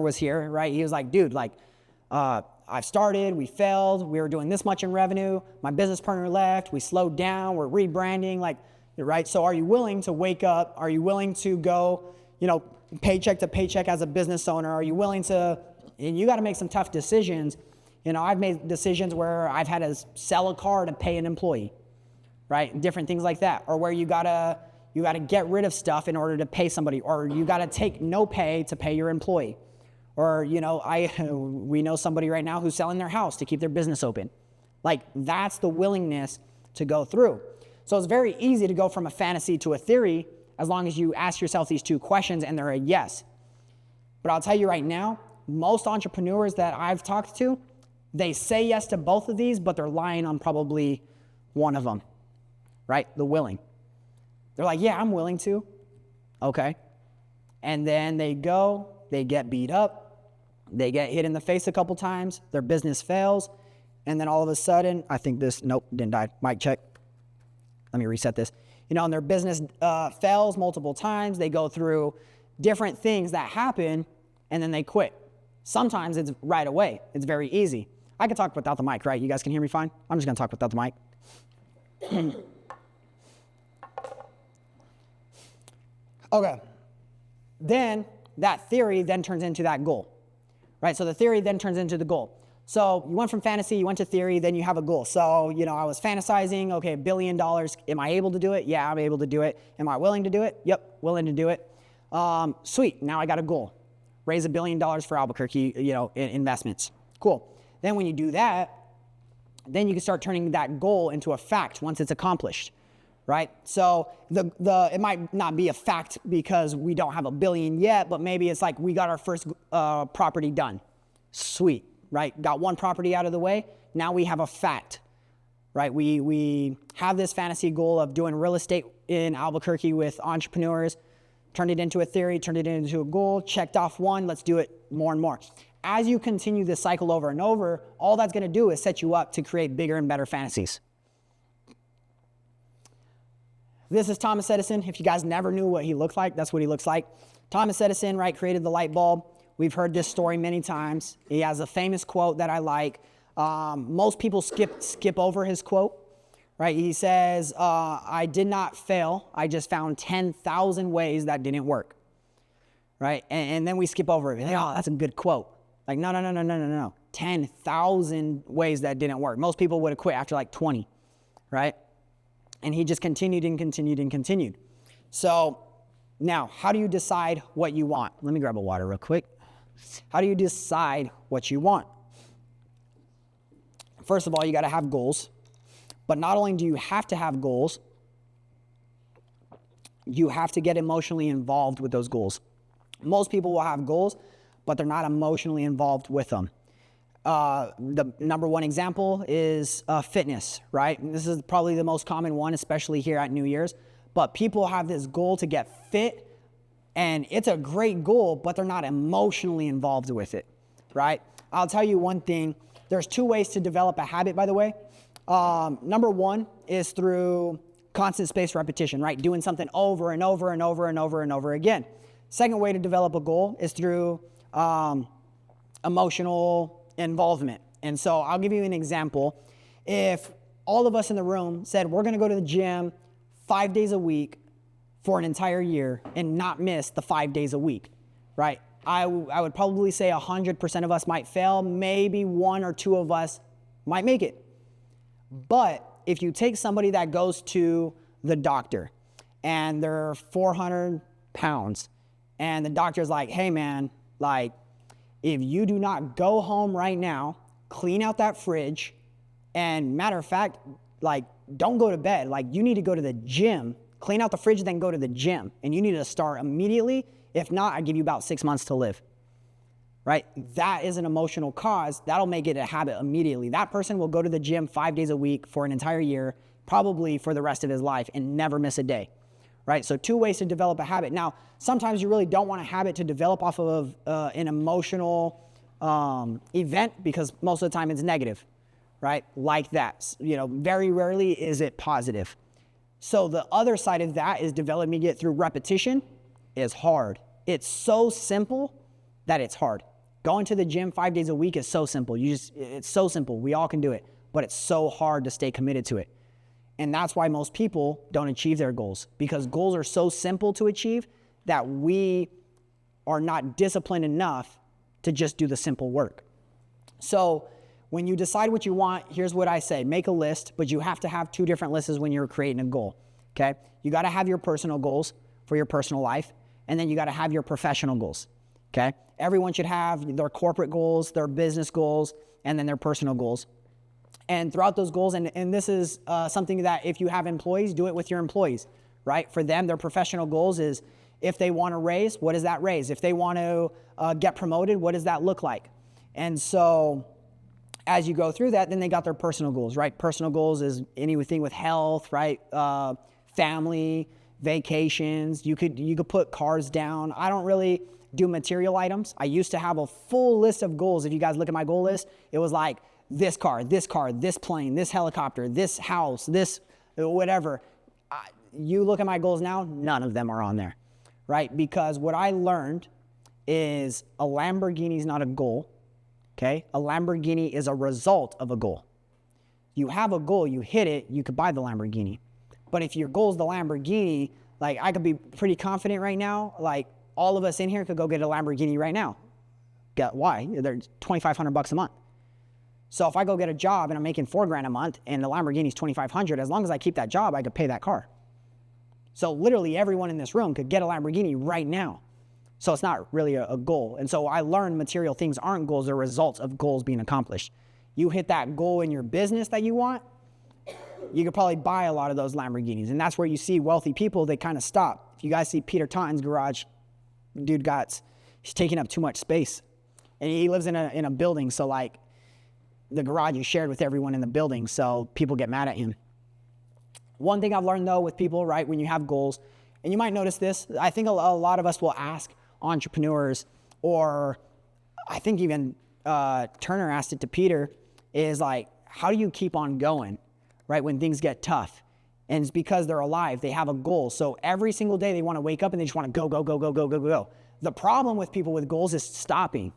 Speaker 1: was here, right? He was like, dude, I've started, we failed, we were doing this much in revenue, my business partner left, we slowed down, we're rebranding, right? So are you willing to wake up? Are you willing to go, paycheck to paycheck as a business owner? Are you willing to, and you got to make some tough decisions. I've made decisions where I've had to sell a car to pay an employee, right? Different things like that. Or where you gotta get rid of stuff in order to pay somebody, or you gotta take no pay to pay your employee. Or, we know somebody right now who's selling their house to keep their business open. That's the willingness to go through. So it's very easy to go from a fantasy to a theory as long as you ask yourself these 2 questions and they're a yes. But I'll tell you right now, most entrepreneurs that I've talked to, they say yes to both of these, but they're lying on probably one of them, right? The willing. They're like, yeah, I'm willing to. Okay. And then they get beat up. They get hit in the face a couple times. Their business fails. And then all of a sudden, nope, didn't die. Mic check. Let me reset this. And their business fails multiple times. They go through different things that happen, and then they quit. Sometimes it's right away. It's very easy. I can talk without the mic, right? You guys can hear me fine? I'm just going to talk without the mic. Okay. Then that theory then turns into that goal, right? So the theory then turns into the goal. So you went from fantasy, you went to theory, then you have a goal. So, I was fantasizing, okay, $1 billion. Am I able to do it? Yeah, I'm able to do it. Am I willing to do it? Yep, willing to do it. Sweet, now I got a goal. Raise $1 billion for Albuquerque, investments. Cool. Then when you do that, then you can start turning that goal into a fact once it's accomplished, right? So it might not be a fact because we don't have $1 billion yet, but maybe it's like we got our first property done. Sweet. Right? Got one property out of the way. Now we have a fact, right? We have this fantasy goal of doing real estate in Albuquerque with entrepreneurs, turned it into a theory, turned it into a goal, checked off one, let's do it more and more. As you continue this cycle over and over, all that's going to do is set you up to create bigger and better fantasies. This is Thomas Edison. If you guys never knew what he looked like, that's what he looks like. Thomas Edison, right, created the light bulb. We've heard this story many times. He has a famous quote that I like. Most people skip over his quote, right? He says, I did not fail. I just found 10,000 ways that didn't work, right? And then we skip over it. We're like, oh, that's a good quote. Like, no. 10,000 ways that didn't work. Most people would have quit after like 20, right? And he just continued and continued and continued. So now, how do you decide what you want? Let me grab a water real quick. How do you decide what you want? First of all, you got to have goals. But not only do you have to have goals, you have to get emotionally involved with those goals. Most people will have goals, but they're not emotionally involved with them. The number one example is fitness, right? And this is probably the most common one, especially here at New Year's. But people have this goal to get fit, and it's a great goal, but they're not emotionally involved with it, right? I'll tell you one thing. There's 2 ways to develop a habit, by the way. Number one is through constant spaced repetition, right? Doing something over and over and over and over and over again. Second way to develop a goal is through emotional involvement. And so I'll give you an example. If all of us in the room said, we're going to go to the gym 5 days a week for an entire year and not miss the 5 days a week, right? I would probably say 100% of us might fail. Maybe 1 or 2 of us might make it. But if you take somebody that goes to the doctor and they're 400 pounds and the doctor's like, hey man, like if you do not go home right now, clean out that fridge, and matter of fact, like don't go to bed. Like you need to go to the gym, clean out the fridge, then go to the gym. And you need to start immediately. If not, I give you about 6 months to live, right? That is an emotional cause. That'll make it a habit immediately. That person will go to the gym 5 days a week for an entire year, probably for the rest of his life, and never miss a day, right? So 2 ways to develop a habit. Now, sometimes you really don't want a habit to develop off of an emotional event because most of the time it's negative, right? Like that. Very rarely is it positive. So the other side of that is developing it through repetition is hard. It's so simple that it's hard. Going to the gym 5 days a week is so simple. It's so simple. We all can do it, but it's so hard to stay committed to it. And that's why most people don't achieve their goals, because goals are so simple to achieve that we are not disciplined enough to just do the simple work. So when you decide what you want, here's what I say. Make a list, but you have to have 2 different lists when you're creating a goal, okay? You got to have your personal goals for your personal life, and then you got to have your professional goals, okay? Everyone should have their corporate goals, their business goals, and then their personal goals. And throughout those goals, and this is something that if you have employees, do it with your employees, right? For them, their professional goals is if they want to raise, what is that raise? If they want to get promoted, what does that look like? And so as you go through that, then they got their personal goals, right? Personal goals is anything with health, right? Family, vacations. You could put cars down. I don't really do material items. I used to have a full list of goals. If you guys look at my goal list, it was like this car, this plane, this helicopter, this house, this whatever. You look at my goals now, none of them are on there, right? Because what I learned is a Lamborghini is not a goal, okay? A Lamborghini is a result of a goal. You have a goal, you hit it, you could buy the Lamborghini. But if your goal is the Lamborghini, like I could be pretty confident right now, like all of us in here could go get a Lamborghini right now. Why? They're $2,500 a month, So if I go get a job and I'm making $4,000 a month and the Lamborghini's $2,500, as long as I keep that job, I could pay that car. So literally everyone in this room could get a Lamborghini right now. So it's not really a goal. And so I learned material things aren't goals, they're results of goals being accomplished. You hit that goal in your business that you want, you could probably buy a lot of those Lamborghinis. And that's where you see wealthy people, they kind of stop. If you guys see Peter Taunton's garage, dude he's taking up too much space. And he lives in a building, so like the garage is shared with everyone in the building, so people get mad at him. One thing I've learned though with people, right, when you have goals, and you might notice this, I think a lot of us will ask entrepreneurs, or I think even Turner asked it to Peter, is like, how do you keep on going, right, when things get tough? And it's because they're alive, they have a goal. So every single day they want to wake up and they just want to go, go, go, go, go, go, go, go. The problem with people with goals is stopping,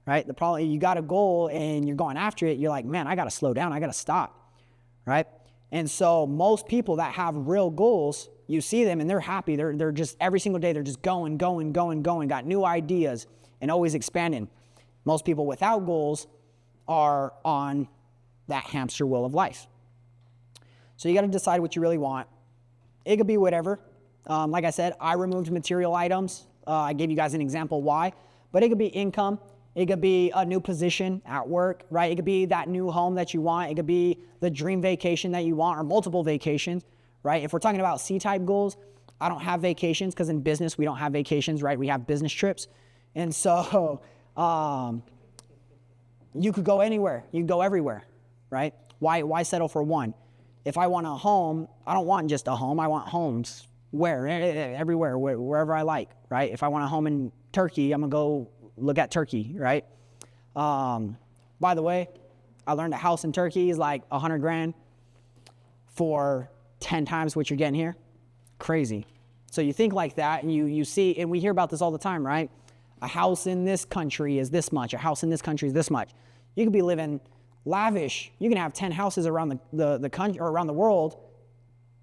Speaker 1: right? The problem, you got a goal and you're going after it, you're like, man, I got to slow down, I got to stop, right? And so most people that have real goals, you see them and they're happy. They're just, every single day, they're just going, got new ideas and always expanding. Most people without goals are on that hamster wheel of life. So you got to decide what you really want. It could be whatever. Like I said, I removed material items. I gave you guys an example why, but it could be income. It could be a new position at work, right? It could be that new home that you want. It could be the dream vacation that you want, or multiple vacations, right? If we're talking about C-type goals, I don't have vacations because in business, we don't have vacations, right? We have business trips. And so you could go anywhere. You could go everywhere, right? Why settle for one? If I want a home, I don't want just a home. I want homes everywhere, wherever I like, right? If I want a home in Turkey, I'm going to go look at Turkey, right? By the way, I learned a house in Turkey is like $100,000 for 10 times what you're getting here. Crazy. So you think like that and you see, and we hear about this all the time, right? A house in this country is this much. A house in this country is this much. You could be living lavish. You can have 10 houses around the country or around the world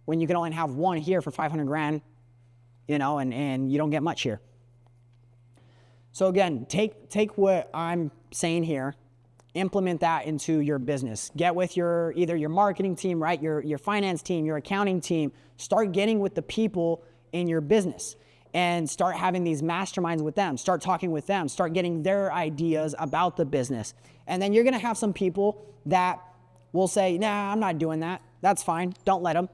Speaker 1: when you can only have one here for $500,000, you know, and you don't get much here. So again, take what I'm saying here, implement that into your business. Get with either your marketing team, right? Your finance team, your accounting team. Start getting with the people in your business and start having these masterminds with them. Start talking with them. Start getting their ideas about the business. And then you're going to have some people that will say, nah, I'm not doing that. That's fine. Don't let them.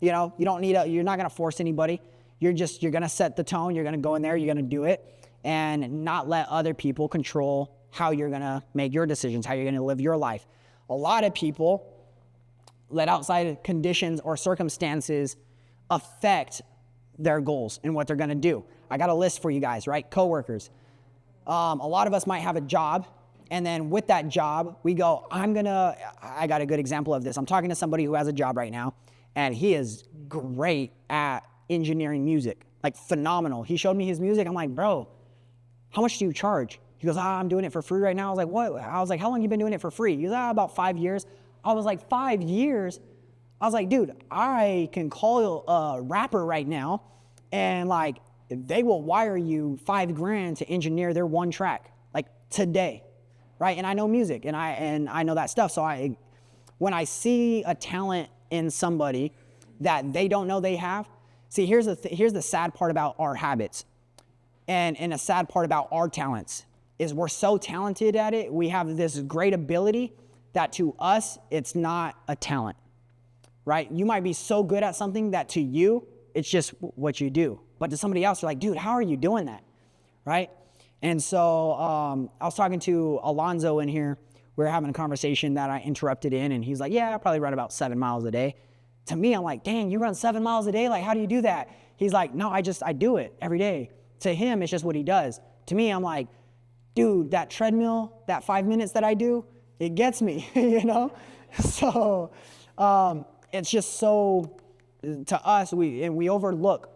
Speaker 1: You know, you're not going to force anybody. You're going to set the tone. You're going to go in there. You're going to do it and not let other people control how you're going to make your decisions, how you're going to live your life. A lot of people let outside conditions or circumstances affect their goals and what they're going to do. I got a list for you guys, right? Coworkers. A lot of us might have a job, and then with that job, we go, I got a good example of this. I'm talking to somebody who has a job right now, and he is great at engineering music, like phenomenal. He showed me his music. I'm like, bro, how much do you charge? He goes, I'm doing it for free right now. I was like, what? I was like, how long you been doing it for free? He goes, about 5 years. I was like, 5 years? I was like, dude, I can call a rapper right now and like, they will wire you $5,000 to engineer their one track, like today, right? And I know music and I know that stuff. So when I see a talent in somebody that they don't know they have, see, here's the sad part about our habits and a sad part about our talents is we're so talented at it. We have this great ability that to us, it's not a talent, right? You might be so good at something that to you, it's just what you do. But to somebody else, you're like, dude, how are you doing that, right? And so I was talking to Alonzo in here. We were having a conversation that I interrupted in, and he's like, yeah, I probably run about 7 miles a day. To me, I'm like, dang, you run 7 miles a day? Like, how do you do that? He's like, no, I do it every day. To him, it's just what he does. To me, I'm like, dude, that treadmill, that 5 minutes that I do, it gets me, you know? So it's just so, to us, we overlook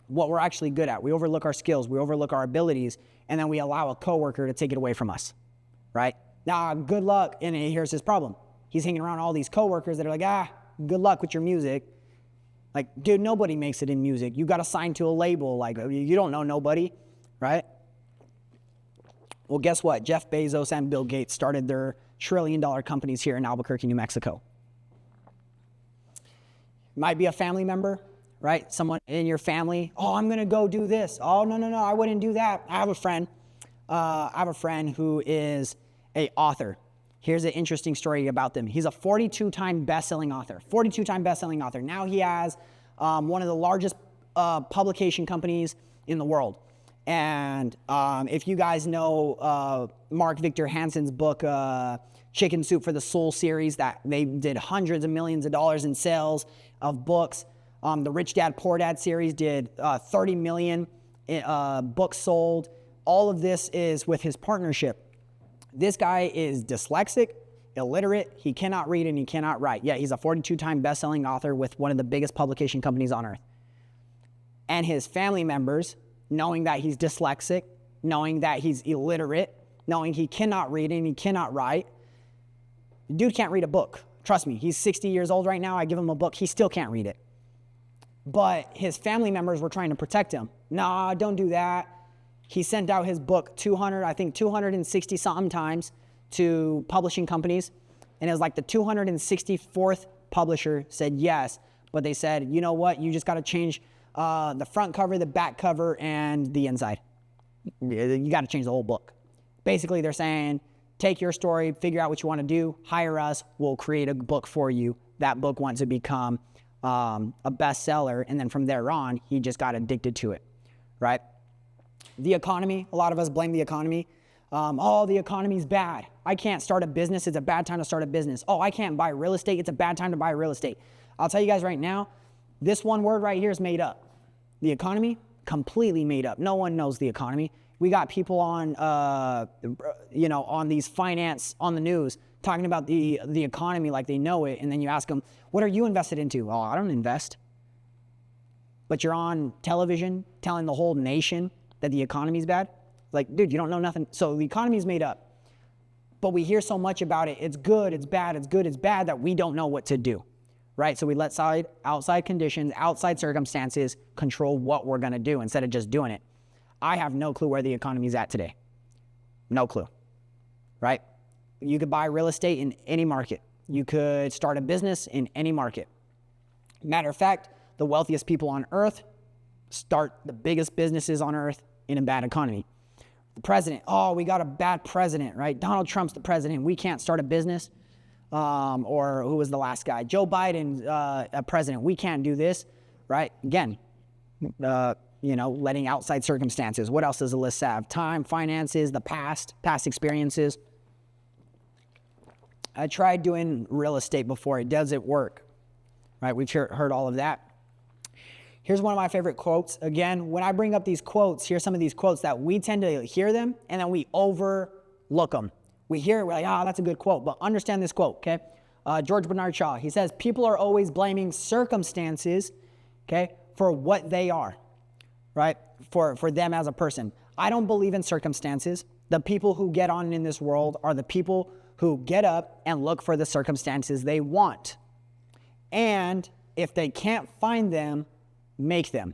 Speaker 1: what we're actually good at. We overlook our skills. We overlook our abilities. And then we allow a coworker to take it away from us, right? Now, good luck. And here's his problem. He's hanging around all these coworkers that are like, good luck with your music. Like, dude, nobody makes it in music. You got to sign to a label. Like, you don't know nobody, right? Well, guess what? Jeff Bezos and Bill Gates started their trillion-dollar companies here in Albuquerque, New Mexico. Might be a family member, right? Someone in your family. Oh, I'm gonna go do this. Oh, no, I wouldn't do that. I have a friend who is a author. Here's an interesting story about them. He's a 42-time best-selling author. 42-time best-selling author. Now he has one of the largest publication companies in the world. And if you guys know Mark Victor Hansen's book, Chicken Soup for the Soul series, that they did hundreds of millions of dollars in sales of books. The Rich Dad Poor Dad series did 30 million books sold. All of this is with his partnership. This guy is dyslexic, illiterate, he cannot read and he cannot write. Yeah, he's a 42-time best-selling author with one of the biggest publication companies on earth. And his family members, knowing that he's dyslexic, knowing that he's illiterate, knowing he cannot read and he cannot write, the dude can't read a book. Trust me, he's 60 years old right now. I give him a book, he still can't read it. But his family members were trying to protect him. Nah, don't do that. He sent out his book 260 something times to publishing companies. And it was like the 264th publisher said yes. But they said, you know what? You just got to change the front cover, the back cover, and the inside. You got to change the whole book. Basically, they're saying, take your story, figure out what you want to do, hire us, we'll create a book for you. That book wants to become a bestseller. And then from there on, he just got addicted to it, right? The economy, a lot of us blame the economy. Oh, the economy's bad. I can't start a business. It's a bad time to start a business. Oh, I can't buy real estate. It's a bad time to buy real estate. I'll tell you guys right now, this one word right here is made up. The economy, completely made up. No one knows the economy. We got people on, on these finance on the news talking about the economy like they know it. And then you ask them, what are you invested into? Oh, I don't invest. But you're on television telling the whole nation that the economy's bad? Like, dude, you don't know nothing. So the economy's made up. But we hear so much about it. It's good, it's bad, it's good, it's bad, that we don't know what to do, right? So we let outside conditions, outside circumstances control what we're going to do instead of just doing it. I have no clue where the economy's at today. No clue, right? You could buy real estate in any market. You could start a business in any market. Matter of fact, the wealthiest people on earth start the biggest businesses on earth in a bad economy. The president, oh, we got a bad president, right? Donald Trump's the president. We can't start a business. Or who was the last guy? Joe Biden, a president. We can't do this, right? Again, letting outside circumstances. What else does the list have? Time, finances, the past experiences. I tried doing real estate before. It doesn't work, right? We've heard all of that. Here's one of my favorite quotes. Again, when I bring up these quotes, here's some of these quotes that we tend to hear them and then we overlook them. We hear it, we're like, that's a good quote, but understand this quote, okay? George Bernard Shaw, he says, people are always blaming circumstances, okay, for what they are, right? For them as a person. I don't believe in circumstances. The people who get on in this world are the people who get up and look for the circumstances they want. And if they can't find them, make them,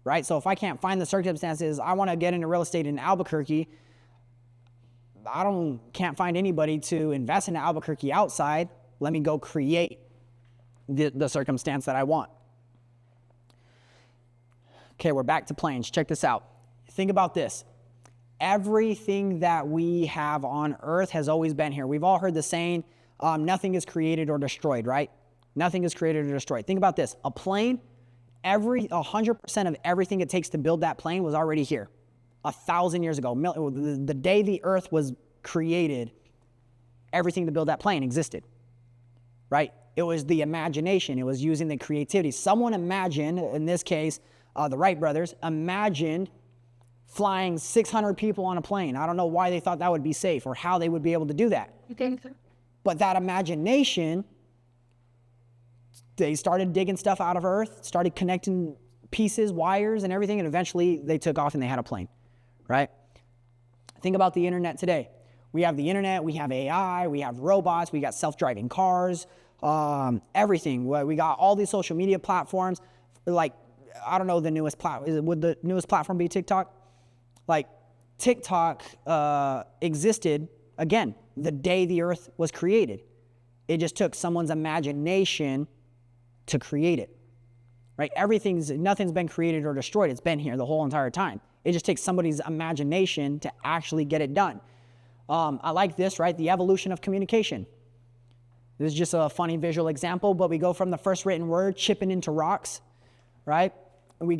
Speaker 1: right? So if I can't find the circumstances, I want to get into real estate in Albuquerque. Can't find anybody to invest in Albuquerque outside. Let me go create the circumstance that I want. Okay, we're back to planes. Check this out. Think about this. Everything that we have on earth has always been here. We've all heard the saying, nothing is created or destroyed, right? Nothing is created or destroyed. Think about this. A plane, 100% of everything it takes to build that plane was already here 1,000 years ago. The day the earth was created, everything to build that plane existed, right? It was the imagination. It was using the creativity. Someone imagined, in this case, the Wright brothers, imagined flying 600 people on a plane. I don't know why they thought that would be safe or how they would be able to do that. But that imagination, they started digging stuff out of earth, started connecting pieces, wires, and everything, and eventually they took off and they had a plane, right? Think about the internet today. We have the internet, we have AI, we have robots, we got self-driving cars, everything. We got all these social media platforms. Like, I don't know the newest platform. Would the newest platform be TikTok? Like, TikTok existed again, the day the earth was created. It just took someone's imagination to create it, right? Nothing's been created or destroyed. It's been here the whole entire time. It just takes somebody's imagination to actually get it done. I like this, right? The evolution of communication. This is just a funny visual example, but we go from the first written word, chipping into rocks, right? Then we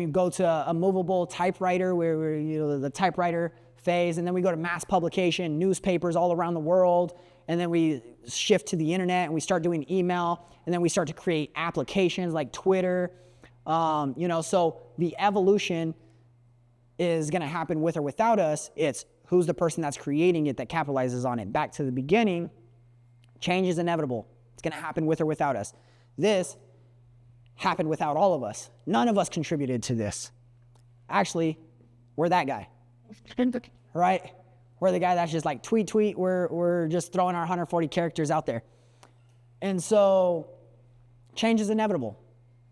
Speaker 1: go to a movable typewriter where the typewriter phase, and then we go to mass publication, newspapers all around the world, and then we shift to the internet and we start doing email, and then we start to create applications like Twitter. So the evolution is going to happen with or without us. It's who's the person that's creating it that capitalizes on it. Back to the beginning, change is inevitable. It's going to happen with or without us. This happened without all of us. None of us contributed to this. Actually, we're that guy, right? We're the guy that's just like tweet. We're just throwing our 140 characters out there. And so change is inevitable.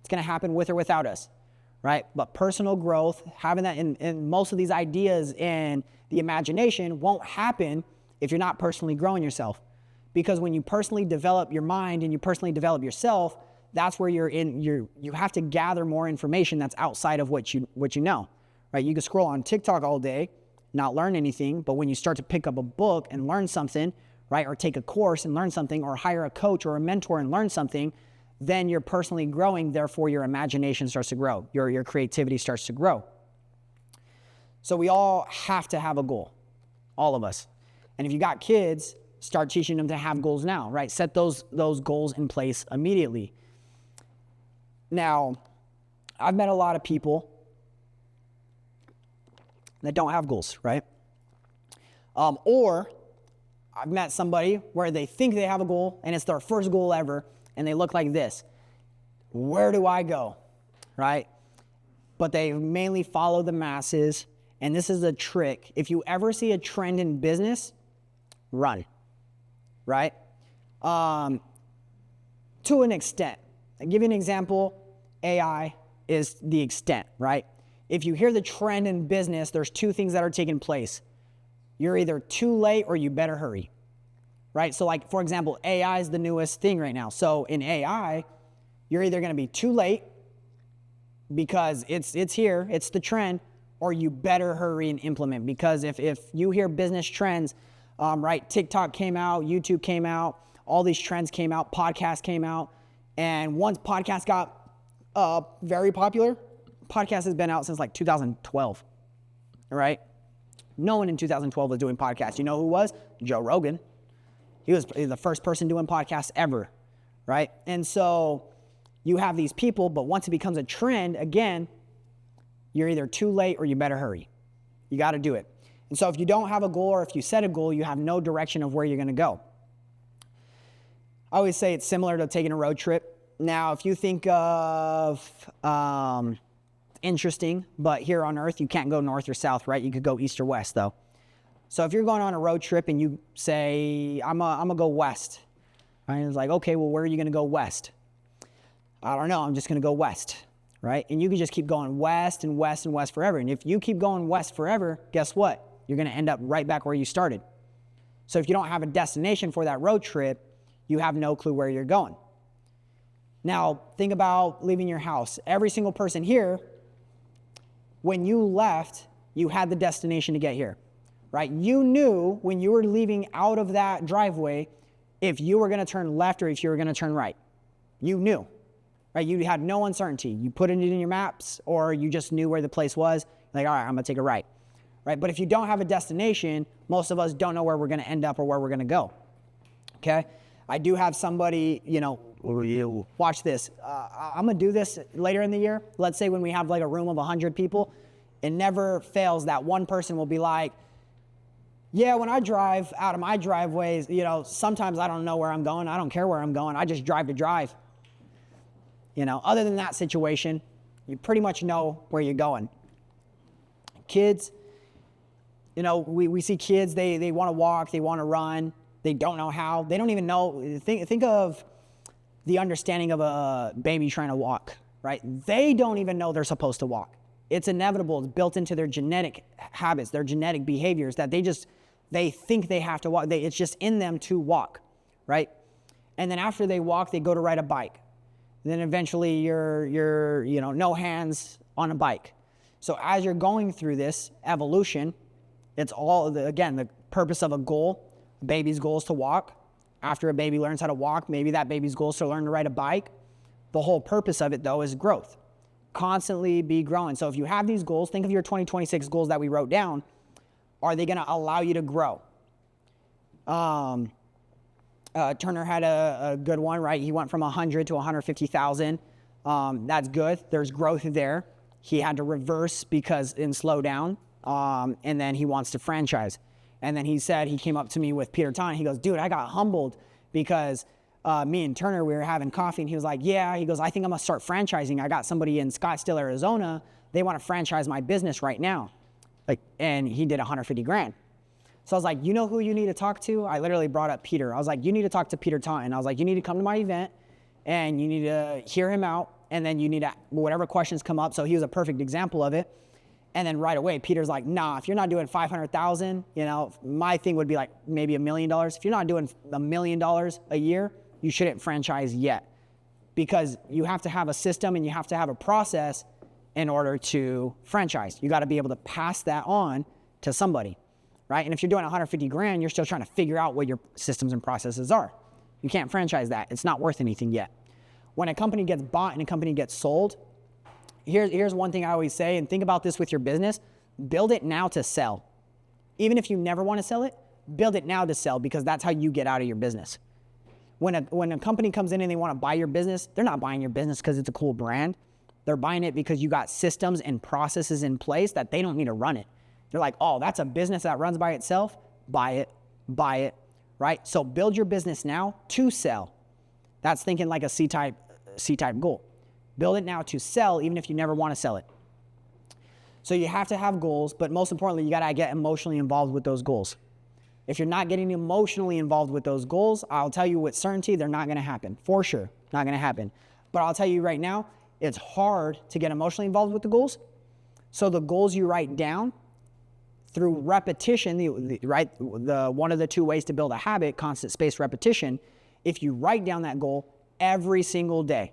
Speaker 1: It's going to happen with or without us, right? But personal growth, having that in most of these ideas and the imagination won't happen if you're not personally growing yourself. Because when you personally develop your mind and you personally develop yourself, that's where you have to gather more information that's outside of what you know, right? You can scroll on TikTok all day, not learn anything, but when you start to pick up a book and learn something, right, or take a course and learn something, or hire a coach or a mentor and learn something, then you're personally growing, therefore your imagination starts to grow, your creativity starts to grow. So we all have to have a goal, all of us. And if you got kids, start teaching them to have goals now, right? Set those goals in place immediately. Now, I've met a lot of people that don't have goals, right? Or I've met somebody where they think they have a goal and it's their first goal ever and they look like this. Where do I go, right? But they mainly follow the masses, and this is a trick. If you ever see a trend in business, run, right? To an extent. I'll give you an example. AI is the extent, right? If you hear the trend in business, there's two things that are taking place. You're either too late or you better hurry, right? So like, for example, AI is the newest thing right now. So in AI, you're either going to be too late because it's here, it's the trend, or you better hurry and implement. Because if you hear business trends, right, TikTok came out, YouTube came out, all these trends came out, podcasts came out, and once podcasts got very popular, podcast has been out since like 2012, all right? No one in 2012 was doing podcasts. You know who was? Joe Rogan. He was the first person doing podcasts ever, right? And so you have these people, but once it becomes a trend, again, you're either too late or you better hurry. You got to do it. And so if you don't have a goal, or if you set a goal, you have no direction of where you're going to go. I always say it's similar to taking a road trip. Now, if you think of interesting, but here on Earth, you can't go north or south, right? You could go east or west, though. So if you're going on a road trip and you say, I'm gonna go west, right? It's like, okay, well, where are you gonna go west? I don't know, I'm just gonna go west, right? And you can just keep going west and west and west forever. And if you keep going west forever, guess what? You're gonna end up right back where you started. So if you don't have a destination for that road trip, you have no clue where you're going. Now, think about leaving your house. Every single person here, when you left, you had the destination to get here, right? You knew when you were leaving out of that driveway if you were going to turn left or if you were going to turn right. You knew, right? You had no uncertainty. You put it in your maps, or you just knew where the place was. Like, all right, I'm going to take a right, right? But if you don't have a destination, most of us don't know where we're going to end up or where we're going to go, okay? I do have somebody, watch this. I'm going to do this later in the year. Let's say when we have like a room of 100 people, it never fails that one person will be like, yeah, when I drive out of my driveways, sometimes I don't know where I'm going. I don't care where I'm going. I just drive to drive. Other than that situation, you pretty much know where you're going. Kids, we see kids, they want to walk, they want to run. They don't know how. They don't even know. Think of the understanding of a baby trying to walk, right? They don't even know they're supposed to walk. It's inevitable. It's built into their genetic habits, their genetic behaviors, that They think they have to walk. It's just in them to walk, right? And then after they walk, they go to ride a bike. And then eventually you're no hands on a bike. So as you're going through this evolution, it's all, again, the purpose of a goal. A baby's goal is to walk. After a baby learns how to walk, maybe that baby's goal is to learn to ride a bike. The whole purpose of it, though, is growth. Constantly be growing. So if you have these goals, think of your 2026 goals that we wrote down. Are they going to allow you to grow? Turner had a good one, right? He went from 100 to 150,000. That's good. There's growth there. He had to reverse and slow down. And then he wants to franchise. And then he said, he came up to me with Peter Tan. He goes, dude, I got humbled because me and Turner, we were having coffee. And he was like, yeah. He goes, I think I'm going to start franchising. I got somebody in Scottsdale, Arizona. They want to franchise my business right now. And he did 150 grand. So I was like, you know who you need to talk to? I literally brought up Peter. I was like, you need to talk to Peter Taunton. I was like, you need to come to my event and you need to hear him out. And then you need to, whatever questions come up. So he was a perfect example of it. And then right away, Peter's like, nah, if you're not doing 500,000, my thing would be like maybe $1 million. If you're not doing $1 million a year, you shouldn't franchise yet, because you have to have a system and you have to have a process in order to franchise. You got to be able to pass that on to somebody, right? And if you're doing 150 grand, you're still trying to figure out what your systems and processes are. You can't franchise that. It's not worth anything yet. When a company gets bought and a company gets sold, here's one thing I always say, and think about this with your business: build it now to sell. Even if you never want to sell it, build it now to sell, because that's how you get out of your business. When a company comes in and they want to buy your business, they're not buying your business because it's a cool brand. They're buying it because you got systems and processes in place that they don't need to run it. They're like, oh, that's a business that runs by itself. Buy it, right? So build your business now to sell. That's thinking like a C-type goal. Build it now to sell, even if you never want to sell it. So you have to have goals, but most importantly, you got to get emotionally involved with those goals. If you're not getting emotionally involved with those goals, I'll tell you with certainty, they're not going to happen. For sure, not going to happen. But I'll tell you right now, it's hard to get emotionally involved with the goals. So the goals you write down through repetition, the one of the two ways to build a habit, constant spaced repetition. If you write down that goal every single day,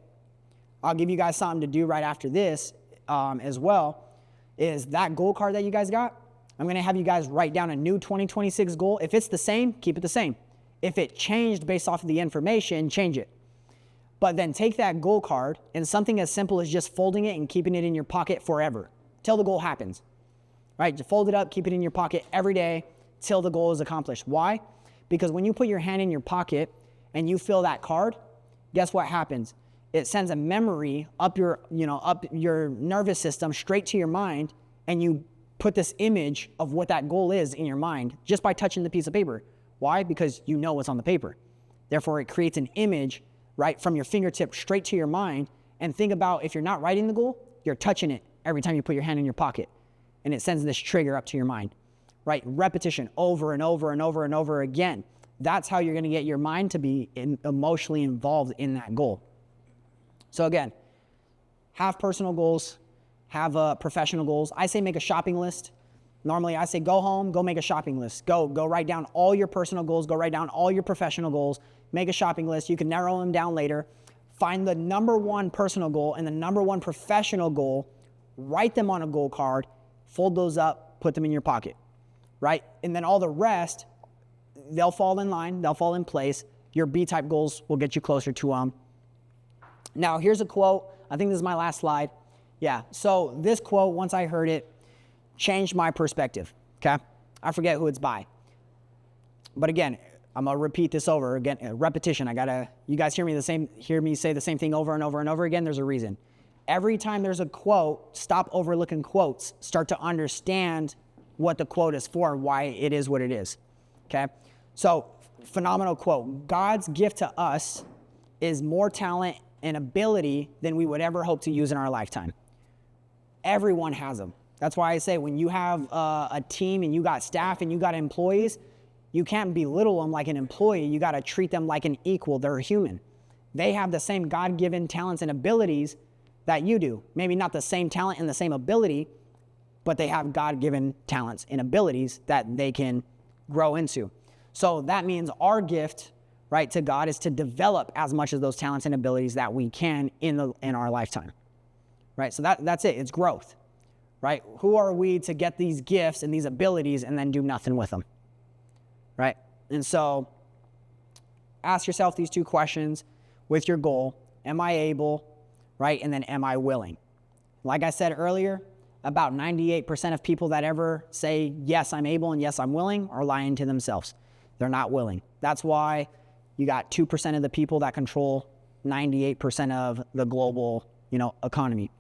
Speaker 1: I'll give you guys something to do right after this as well, is that goal card that you guys got. I'm going to have you guys write down a new 2026 goal. If it's the same, keep it the same. If it changed based off of the information, change it. But then take that goal card and something as simple as just folding it and keeping it in your pocket forever till the goal happens, right? Just fold it up, keep it in your pocket every day till the goal is accomplished. Why? Because when you put your hand in your pocket and you feel that card, guess what happens? It sends a memory up your nervous system straight to your mind, and you put this image of what that goal is in your mind just by touching the piece of paper. Why? Because you know what's on the paper. Therefore, it creates an image right from your fingertip straight to your mind. And think about, if you're not writing the goal, you're touching it every time you put your hand in your pocket, and it sends this trigger up to your mind, right? Repetition over and over and over and over again. That's how you're going to get your mind to be emotionally involved in that goal. So again, have personal goals, have professional goals. I say make a shopping list. Normally I say go home, go make a shopping list. Go write down all your personal goals, go write down all your professional goals, make a shopping list. You can narrow them down later. Find the number one personal goal and the number one professional goal, write them on a goal card, fold those up, put them in your pocket, right? And then all the rest, they'll fall in line, they'll fall in place. Your B-type goals will get you closer to them. Now, here's a quote. I think this is my last slide. Yeah, so this quote, once I heard it, changed my perspective, okay? I forget who it's by. But again, I'm gonna repeat this over again, repetition. You guys hear me say the same thing over and over and over again, there's a reason. Every time there's a quote, stop overlooking quotes, start to understand what the quote is for, why it is what it is, okay? So, phenomenal quote. God's gift to us is more talent and ability than we would ever hope to use in our lifetime. Everyone has them. That's why I say when you have a team and you got staff and you got employees, you can't belittle them like an employee. You got to treat them like an equal. They're human. They have the same God-given talents and abilities that you do. Maybe not the same talent and the same ability, but they have God-given talents and abilities that they can grow into. So that means our gift, right, to God is to develop as much of those talents and abilities that we can in our lifetime, right? So that's it. It's growth, right? Who are we to get these gifts and these abilities and then do nothing with them, right? And so ask yourself these two questions with your goal. Am I able, right? And then am I willing? Like I said earlier, about 98% of people that ever say, yes, I'm able and yes, I'm willing, are lying to themselves. They're not willing. That's why you got 2% of the people that control 98% of the global, economy.